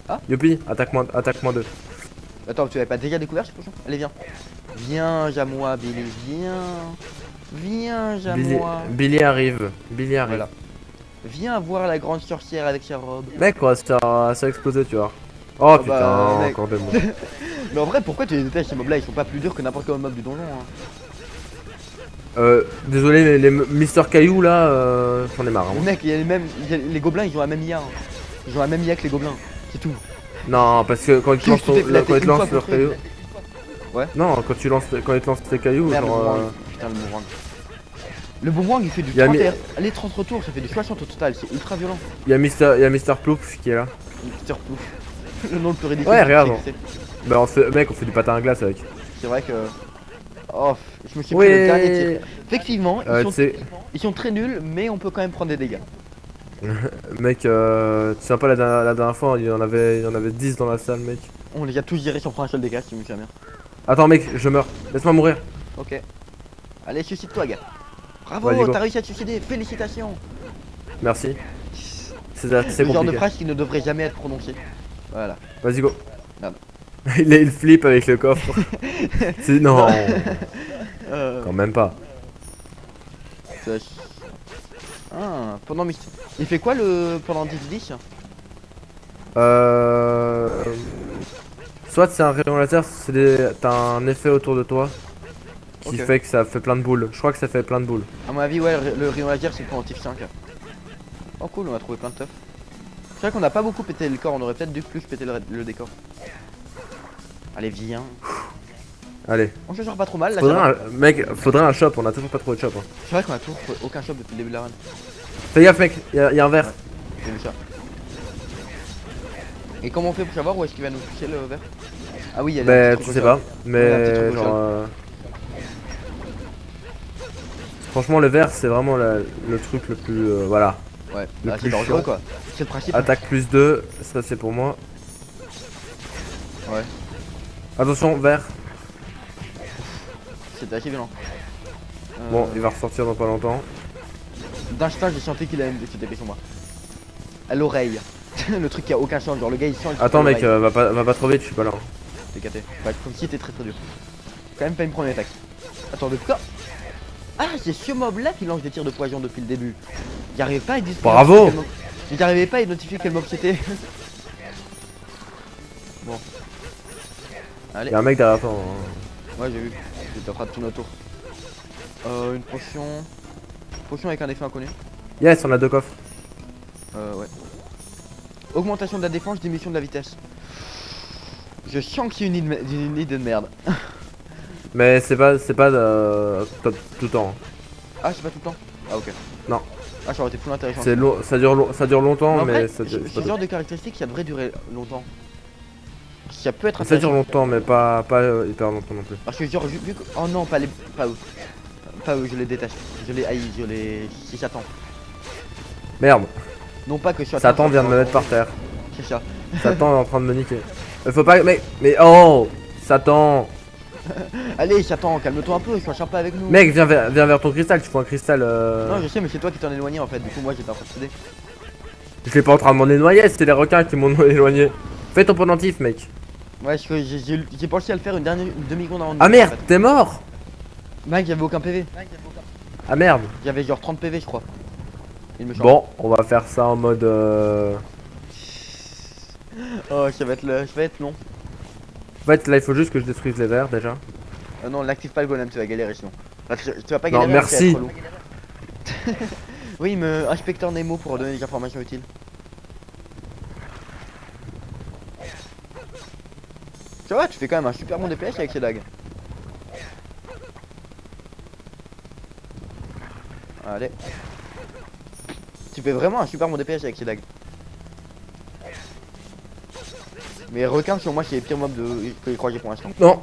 [SPEAKER 1] Ah.
[SPEAKER 2] Youpi, attaque-moi 2.
[SPEAKER 1] Attends, tu avais pas déjà découvert cette potion? Allez, viens. Viens, Jamois, Billy, viens. Viens, Jamois.
[SPEAKER 2] Billy arrive.
[SPEAKER 1] Voilà. Viens voir la grande sorcière avec sa robe.
[SPEAKER 2] Mec, on va se faire exploser, tu vois. Oh
[SPEAKER 1] Ah
[SPEAKER 2] putain,
[SPEAKER 1] bah, mec.
[SPEAKER 2] encore des monstres.
[SPEAKER 1] Mais en vrai, pourquoi tu les détestes ces mobs là? Ils sont pas plus durs que n'importe quel mob du donjon. Hein.
[SPEAKER 2] Désolé, mais les Mister Caillou là, j'en ai marre. Hein.
[SPEAKER 1] Mec, il y a les mêmes. Les gobelins, ils ont la même IA. Hein. Ils ont la même IA que les gobelins. C'est tout.
[SPEAKER 2] Non, parce que quand ils te
[SPEAKER 1] Juste,
[SPEAKER 2] lancent
[SPEAKER 1] tu t'es
[SPEAKER 2] quand
[SPEAKER 1] flatté
[SPEAKER 2] ils te
[SPEAKER 1] une fois
[SPEAKER 2] lancent leur
[SPEAKER 1] contre eux.
[SPEAKER 2] caillou.
[SPEAKER 1] Ouais.
[SPEAKER 2] Non, quand ils te lancent tes cailloux,
[SPEAKER 1] Merde, le
[SPEAKER 2] genre.
[SPEAKER 1] boomerang. Putain, le boomerang. Le boomerang, il fait du
[SPEAKER 2] Il y a
[SPEAKER 1] 30
[SPEAKER 2] mis-
[SPEAKER 1] Allez, 30 retours, ça fait du 60 au total. C'est ultra violent.
[SPEAKER 2] Il y a Mister Plouf qui est là.
[SPEAKER 1] Mister Plouf. Le nom le plus ridicule.
[SPEAKER 2] Ouais,
[SPEAKER 1] que
[SPEAKER 2] regarde.
[SPEAKER 1] j'ai existé.
[SPEAKER 2] Bah, on fait du patin à glace avec.
[SPEAKER 1] C'est vrai que. Oh, je me suis pris le dernier tir.
[SPEAKER 2] Oui.
[SPEAKER 1] Effectivement,
[SPEAKER 2] Tu sais,
[SPEAKER 1] ils sont très nuls, mais on peut quand même prendre des dégâts.
[SPEAKER 2] mec, tu sais pas la dernière fois, il y en avait 10 dans la salle, mec.
[SPEAKER 1] On les a tous virés sans prendre un seul dégât, si je me souviens bien.
[SPEAKER 2] Attends, mec, je meurs. Laisse-moi mourir.
[SPEAKER 1] Ok. Allez, suicide-toi, gars.
[SPEAKER 2] Vas-y,
[SPEAKER 1] Bravo,
[SPEAKER 2] go.
[SPEAKER 1] t'as réussi à te suicider. Félicitations.
[SPEAKER 2] Merci. C'est
[SPEAKER 1] Le genre de
[SPEAKER 2] compliqué.
[SPEAKER 1] phrase qui ne devrait jamais être prononcée. Voilà.
[SPEAKER 2] Vas-y, go.
[SPEAKER 1] Merde.
[SPEAKER 2] Il flippe avec le coffre. Non,
[SPEAKER 1] Euh,
[SPEAKER 2] quand même pas.
[SPEAKER 1] ça- Ah, pendant il fait quoi le pendant 10-10?
[SPEAKER 2] Euh... Soit c'est un rayon laser, t'as un effet autour de toi qui
[SPEAKER 1] Ok.
[SPEAKER 2] fait que ça fait plein de boules. Je crois que ça fait plein de boules.
[SPEAKER 1] À mon avis, ouais, le rayon laser c'est pour anti 5. Oh cool, on a trouvé plein de stuff. C'est vrai qu'on n'a pas beaucoup pété le corps, on aurait peut-être dû plus péter le décor. Allez, viens.
[SPEAKER 2] Allez.
[SPEAKER 1] On se gère pas trop mal là. Ça va.
[SPEAKER 2] Mec, faudrait un shop, on a toujours pas trouvé de shop. Hein.
[SPEAKER 1] C'est vrai qu'on a toujours trouvé aucun shop depuis le début de la run.
[SPEAKER 2] Fais gaffe, mec, y a un verre.
[SPEAKER 1] J'ai vu ça. Et comment on fait pour savoir où est-ce qu'il va nous toucher le verre? Ah oui, il y a des
[SPEAKER 2] Mais
[SPEAKER 1] petits
[SPEAKER 2] tu
[SPEAKER 1] trucs
[SPEAKER 2] sais
[SPEAKER 1] au
[SPEAKER 2] pas,
[SPEAKER 1] sol. Ouais, un petit
[SPEAKER 2] mais
[SPEAKER 1] truc au
[SPEAKER 2] genre.
[SPEAKER 1] sol.
[SPEAKER 2] Franchement, le verre, c'est vraiment le truc le plus. Voilà.
[SPEAKER 1] Ouais,
[SPEAKER 2] Le
[SPEAKER 1] bah, c'est
[SPEAKER 2] plus
[SPEAKER 1] dangereux
[SPEAKER 2] chiant.
[SPEAKER 1] quoi. C'est le principe.
[SPEAKER 2] Attaque plus 2, ça c'est pour moi.
[SPEAKER 1] Ouais,
[SPEAKER 2] Attention, verre.
[SPEAKER 1] c'était assez violent.
[SPEAKER 2] Bon, il va ressortir dans pas longtemps.
[SPEAKER 1] D'instinct, j'ai senti qu'il allait me TP sur moi. À l'oreille. Le truc qui a aucun sens, genre le gars il sent. il
[SPEAKER 2] Attends,
[SPEAKER 1] fait
[SPEAKER 2] mec,
[SPEAKER 1] l'oreille.
[SPEAKER 2] va pas trop vite, je suis pas là.
[SPEAKER 1] T'es caté. Bah, comme si c'était très dur. Quand même pas une première attaque. Attends, de quoi? Ah, c'est ce mob là qui lance des tirs de poison depuis le début. J'arrivais pas à identifier.
[SPEAKER 2] Bravo.
[SPEAKER 1] J'arrivais pas à identifier quel mob c'était. Bon. Allez.
[SPEAKER 2] Y'a un mec derrière toi. Hein.
[SPEAKER 1] Ouais, j'ai vu. J'étais en train de tourner autour. Une potion. Potion avec un effet inconnu.
[SPEAKER 2] Yes, on a 2 coffres.
[SPEAKER 1] Ouais. Augmentation de la défense, diminution de la vitesse. Je sens que c'est une idée de merde.
[SPEAKER 2] Mais c'est pas tout le temps.
[SPEAKER 1] Ah, c'est pas tout le temps. Ah, ok.
[SPEAKER 2] Non.
[SPEAKER 1] Ah, ça aurait été plus intéressant.
[SPEAKER 2] C'est long, ça dure longtemps,
[SPEAKER 1] Mais en
[SPEAKER 2] mais
[SPEAKER 1] vrai,
[SPEAKER 2] ça dure,
[SPEAKER 1] ce genre de caractéristique, ça devrait durer longtemps. Ça peut être
[SPEAKER 2] ça dure
[SPEAKER 1] intéressant.
[SPEAKER 2] longtemps, mais pas hyper longtemps non plus.
[SPEAKER 1] Parce que genre, vu que... Oh non, pas les... Pas eux. Pas eux, je les déteste. Je les haïs, je les... C'est Satan.
[SPEAKER 2] Merde,
[SPEAKER 1] Non pas que Satan...
[SPEAKER 2] Satan vient de me mettre par terre.
[SPEAKER 1] C'est ça.
[SPEAKER 2] Satan est en train de me niquer. Faut pas, mais oh, Satan.
[SPEAKER 1] Allez, Satan, calme-toi un peu, sois sympa avec nous.
[SPEAKER 2] Mec, viens vers ton cristal, tu faut un cristal.
[SPEAKER 1] Non, je sais, mais c'est toi qui t'en éloigné en fait. Du coup, moi j'étais en train de t'aider.
[SPEAKER 2] Je suis pas en train de m'en éloigner, c'est les requins qui m'ont éloigné. Fais ton pendentif, mec.
[SPEAKER 1] Ouais, parce que j'ai pensé à le faire une demi-seconde avant de
[SPEAKER 2] Ah
[SPEAKER 1] mourir,
[SPEAKER 2] merde,
[SPEAKER 1] en fait.
[SPEAKER 2] t'es mort.
[SPEAKER 1] Mec, j'avais aucun PV.
[SPEAKER 2] Ah merde.
[SPEAKER 1] J'avais genre 30 PV, je crois. Il me semble.
[SPEAKER 2] Bon, on va faire ça en mode.
[SPEAKER 1] Oh, ça va être long.
[SPEAKER 2] En fait, là, il faut juste que je détruise les verres déjà.
[SPEAKER 1] Non, n'active pas le golem, tu vas galérer sinon. Enfin, tu vas pas
[SPEAKER 2] Non,
[SPEAKER 1] galérer, mais ça va
[SPEAKER 2] merci.
[SPEAKER 1] être relou. Oui, me inspecteur Nemo pour donner des informations utiles. Ça va, tu fais quand même un super bon DPS avec ces dagues. Allez. Tu fais vraiment un super bon DPS avec ces dagues. Mais requins sur moi c'est les pires mobs que j'ai croisés pour l'instant.
[SPEAKER 2] Non.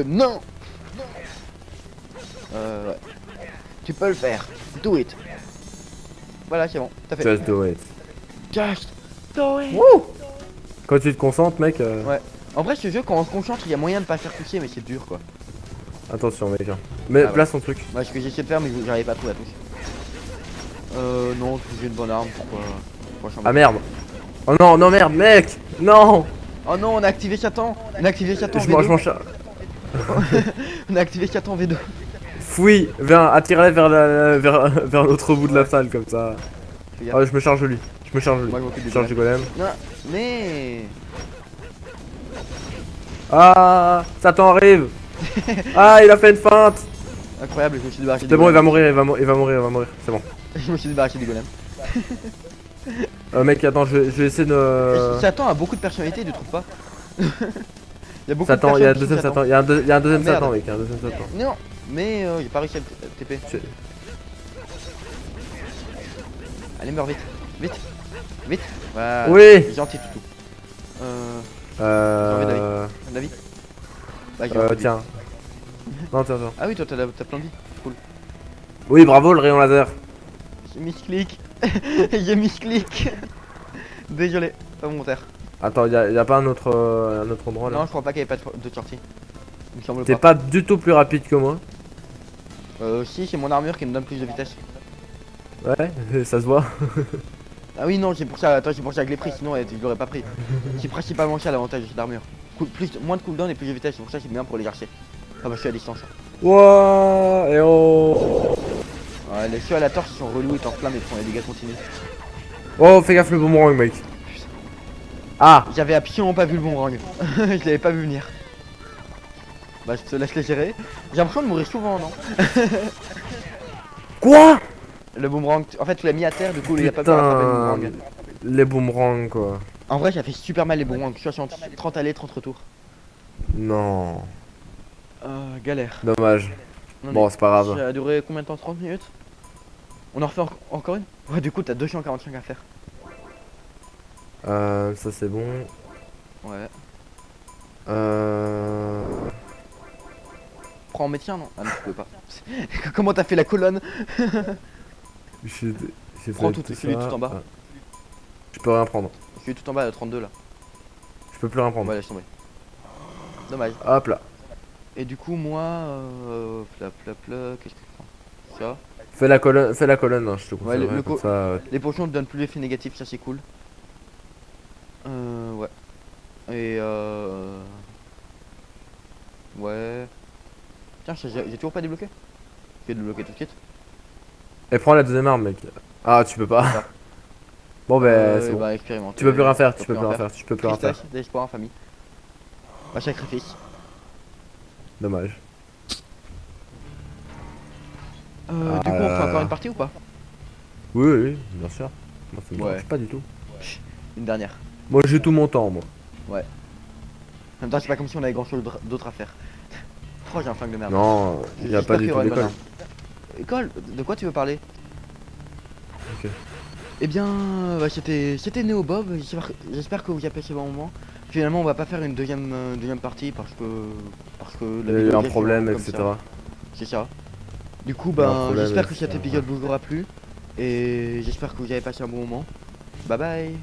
[SPEAKER 1] Non. Ouais. Tu peux le faire. Do it. Voilà, c'est bon, t'as fait.
[SPEAKER 2] Just do it.
[SPEAKER 1] Just do it.
[SPEAKER 2] Wouh. Quand tu te concentres, mec.
[SPEAKER 1] Ouais. En vrai, ce jeu, quand on se concentre, il y a moyen de pas se faire toucher, mais c'est dur quoi.
[SPEAKER 2] Attention, mec. Hein. Mais
[SPEAKER 1] Ah,
[SPEAKER 2] place ton truc.
[SPEAKER 1] Ouais, ce que j'ai essayé de faire, mais j'arrivais pas à trouver la touche. Non, j'ai une bonne arme, pourquoi
[SPEAKER 2] Ah merde. Oh non, non, merde, mec. Non.
[SPEAKER 1] Oh non, on a activé Satan. On a activé Satan
[SPEAKER 2] Je mange
[SPEAKER 1] V2.
[SPEAKER 2] mon chat.
[SPEAKER 1] On a activé Satan V2.
[SPEAKER 2] Fouille, viens, attire-les vers l'autre bout de la salle comme ça.
[SPEAKER 1] Fais gaffe.
[SPEAKER 2] Ah, je me charge de lui. Je me charge de lui.
[SPEAKER 1] Moi, je m'occupe
[SPEAKER 2] Je
[SPEAKER 1] du
[SPEAKER 2] charge du golem.
[SPEAKER 1] Non, mais...
[SPEAKER 2] Ah, Satan arrive. Ah, il a fait une feinte.
[SPEAKER 1] Incroyable, je me suis débarrassé du
[SPEAKER 2] C'est bon, il
[SPEAKER 1] golem.
[SPEAKER 2] va mourir, il va mourir. C'est bon.
[SPEAKER 1] Je me suis débarrassé du golem.
[SPEAKER 2] Mec, attends, je vais essayer de.
[SPEAKER 1] Satan a beaucoup de personnalité, tu trouves pas? Il y a beaucoup
[SPEAKER 2] Satan,
[SPEAKER 1] de
[SPEAKER 2] il y a un
[SPEAKER 1] personnes qui
[SPEAKER 2] deuxième
[SPEAKER 1] sont
[SPEAKER 2] Satan. Il y a un deuxième
[SPEAKER 1] Ah, merde.
[SPEAKER 2] Satan, mec. Un deuxième Satan.
[SPEAKER 1] Non, mais j'ai pas réussi à le TP. Allez, meurs vite. Vite. Vite. Voilà.
[SPEAKER 2] Oui.
[SPEAKER 1] Gentil toutou. David. Bah, j'ai entendu.
[SPEAKER 2] Tiens. Non, tiens, tiens.
[SPEAKER 1] Ah oui, toi t'as plein de vie. Cool.
[SPEAKER 2] Oui, bravo, le rayon laser.
[SPEAKER 1] J'ai misclick. J'ai misclick. Désolé, pas volontaire.
[SPEAKER 2] Attends, y a pas un autre endroit
[SPEAKER 1] Non,
[SPEAKER 2] là?
[SPEAKER 1] je crois pas qu'il y avait pas de sortie. Il me semble
[SPEAKER 2] T'es
[SPEAKER 1] pas.
[SPEAKER 2] pas du tout plus rapide que moi.
[SPEAKER 1] Si, c'est mon armure qui me donne plus de vitesse.
[SPEAKER 2] Ouais, ça se voit.
[SPEAKER 1] Ah oui, non, c'est pour ça. Attends, c'est pour ça que je l'ai pris, sinon je l'aurais pas pris. C'est principalement ça l'avantage de cette armure. Moins de cooldown et plus de vitesse, c'est pour ça que c'est bien pour les archers. Ah bah, je suis à distance.
[SPEAKER 2] Wouah, et oh.
[SPEAKER 1] Ouais, les ceux à la torche ils sont relous, ils t'en flamment et te font des dégâts continus.
[SPEAKER 2] Oh, fais gaffe le boomerang, mec. Ah,
[SPEAKER 1] J'avais absolument pas vu le boomerang. Je l'avais pas vu venir. Bah, je te laisse les gérer. J'ai l'impression de mourir souvent, non?
[SPEAKER 2] quoi?
[SPEAKER 1] Le boomerang, en fait, tu l'as mis à terre, du coup, il a pas pu rattraper le
[SPEAKER 2] Putain,
[SPEAKER 1] boomerang.
[SPEAKER 2] les boomerangs quoi.
[SPEAKER 1] En vrai, ça fait super mal les boomerangs. 30 allées, 30 retours.
[SPEAKER 2] Non,
[SPEAKER 1] Galère.
[SPEAKER 2] dommage.
[SPEAKER 1] Non,
[SPEAKER 2] Bon,
[SPEAKER 1] mais
[SPEAKER 2] c'est pas grave.
[SPEAKER 1] ça a duré combien de temps? 30 minutes? On en refait encore une? Ouais, du coup, t'as 245 à faire.
[SPEAKER 2] Ça c'est bon.
[SPEAKER 1] Ouais.
[SPEAKER 2] Euh...
[SPEAKER 1] Prends en médecin, non? Ah non, tu peux pas. Comment t'as fait la colonne?
[SPEAKER 2] J'ai j'ai
[SPEAKER 1] Prends
[SPEAKER 2] fait
[SPEAKER 1] tout, celui
[SPEAKER 2] ça.
[SPEAKER 1] tout en bas.
[SPEAKER 2] Ah. Je peux rien prendre.
[SPEAKER 1] Celui tout en bas, 32 là.
[SPEAKER 2] Je peux plus rien prendre.
[SPEAKER 1] Ouais, laisse tomber. Dommage.
[SPEAKER 2] Hop là.
[SPEAKER 1] Et du coup, moi, qu'est-ce que je prends? Ça.
[SPEAKER 2] Fais la colonne, hein, je te
[SPEAKER 1] Ouais,
[SPEAKER 2] conseillerais comme ça.
[SPEAKER 1] Les potions te donnent plus d'effets négatifs, ça c'est cool. Ouais. Et ouais. Tiens, j'ai toujours pas débloqué. Je vais débloquer tout de suite.
[SPEAKER 2] Et prends la deuxième arme, mec. Ah, tu peux pas.
[SPEAKER 1] Ça.
[SPEAKER 2] Bon, ben, c'est
[SPEAKER 1] Et
[SPEAKER 2] bon.
[SPEAKER 1] bah, expérimente.
[SPEAKER 2] Tu peux plus rien faire,
[SPEAKER 1] Je
[SPEAKER 2] tu peux plus rien faire, tu peux plus rien faire.
[SPEAKER 1] Tristesse, désespoir en famille. Bah, sacrifice.
[SPEAKER 2] Dommage.
[SPEAKER 1] Du coup, on fait encore une partie ou pas?
[SPEAKER 2] Oui, oui, bien sûr. Moi, ça me
[SPEAKER 1] Ouais.
[SPEAKER 2] dérange pas du tout.
[SPEAKER 1] Une dernière.
[SPEAKER 2] Moi, j'ai tout mon temps, moi.
[SPEAKER 1] En même temps, c'est pas comme si on avait grand chose d'autre à faire. Oh, j'ai un flingue de merde.
[SPEAKER 2] Non, il y a
[SPEAKER 1] J'espère
[SPEAKER 2] pas du
[SPEAKER 1] qu'il y
[SPEAKER 2] tout
[SPEAKER 1] aura une bonne
[SPEAKER 2] d'école.
[SPEAKER 1] arme. École? De quoi tu veux parler?
[SPEAKER 2] Ok.
[SPEAKER 1] Eh bien, c'était Néo Bob. J'espère que vous avez passé un bon moment. Finalement, on va pas faire une deuxième partie parce que la
[SPEAKER 2] Il y a eu
[SPEAKER 1] vidéo
[SPEAKER 2] un
[SPEAKER 1] reste
[SPEAKER 2] problème,
[SPEAKER 1] comme
[SPEAKER 2] etc.
[SPEAKER 1] ça. C'est ça. Du coup,
[SPEAKER 2] Il y a un
[SPEAKER 1] ben,
[SPEAKER 2] problème,
[SPEAKER 1] j'espère que
[SPEAKER 2] etc.
[SPEAKER 1] cet épisode vous aura plu et j'espère que vous avez passé un bon moment. Bye bye.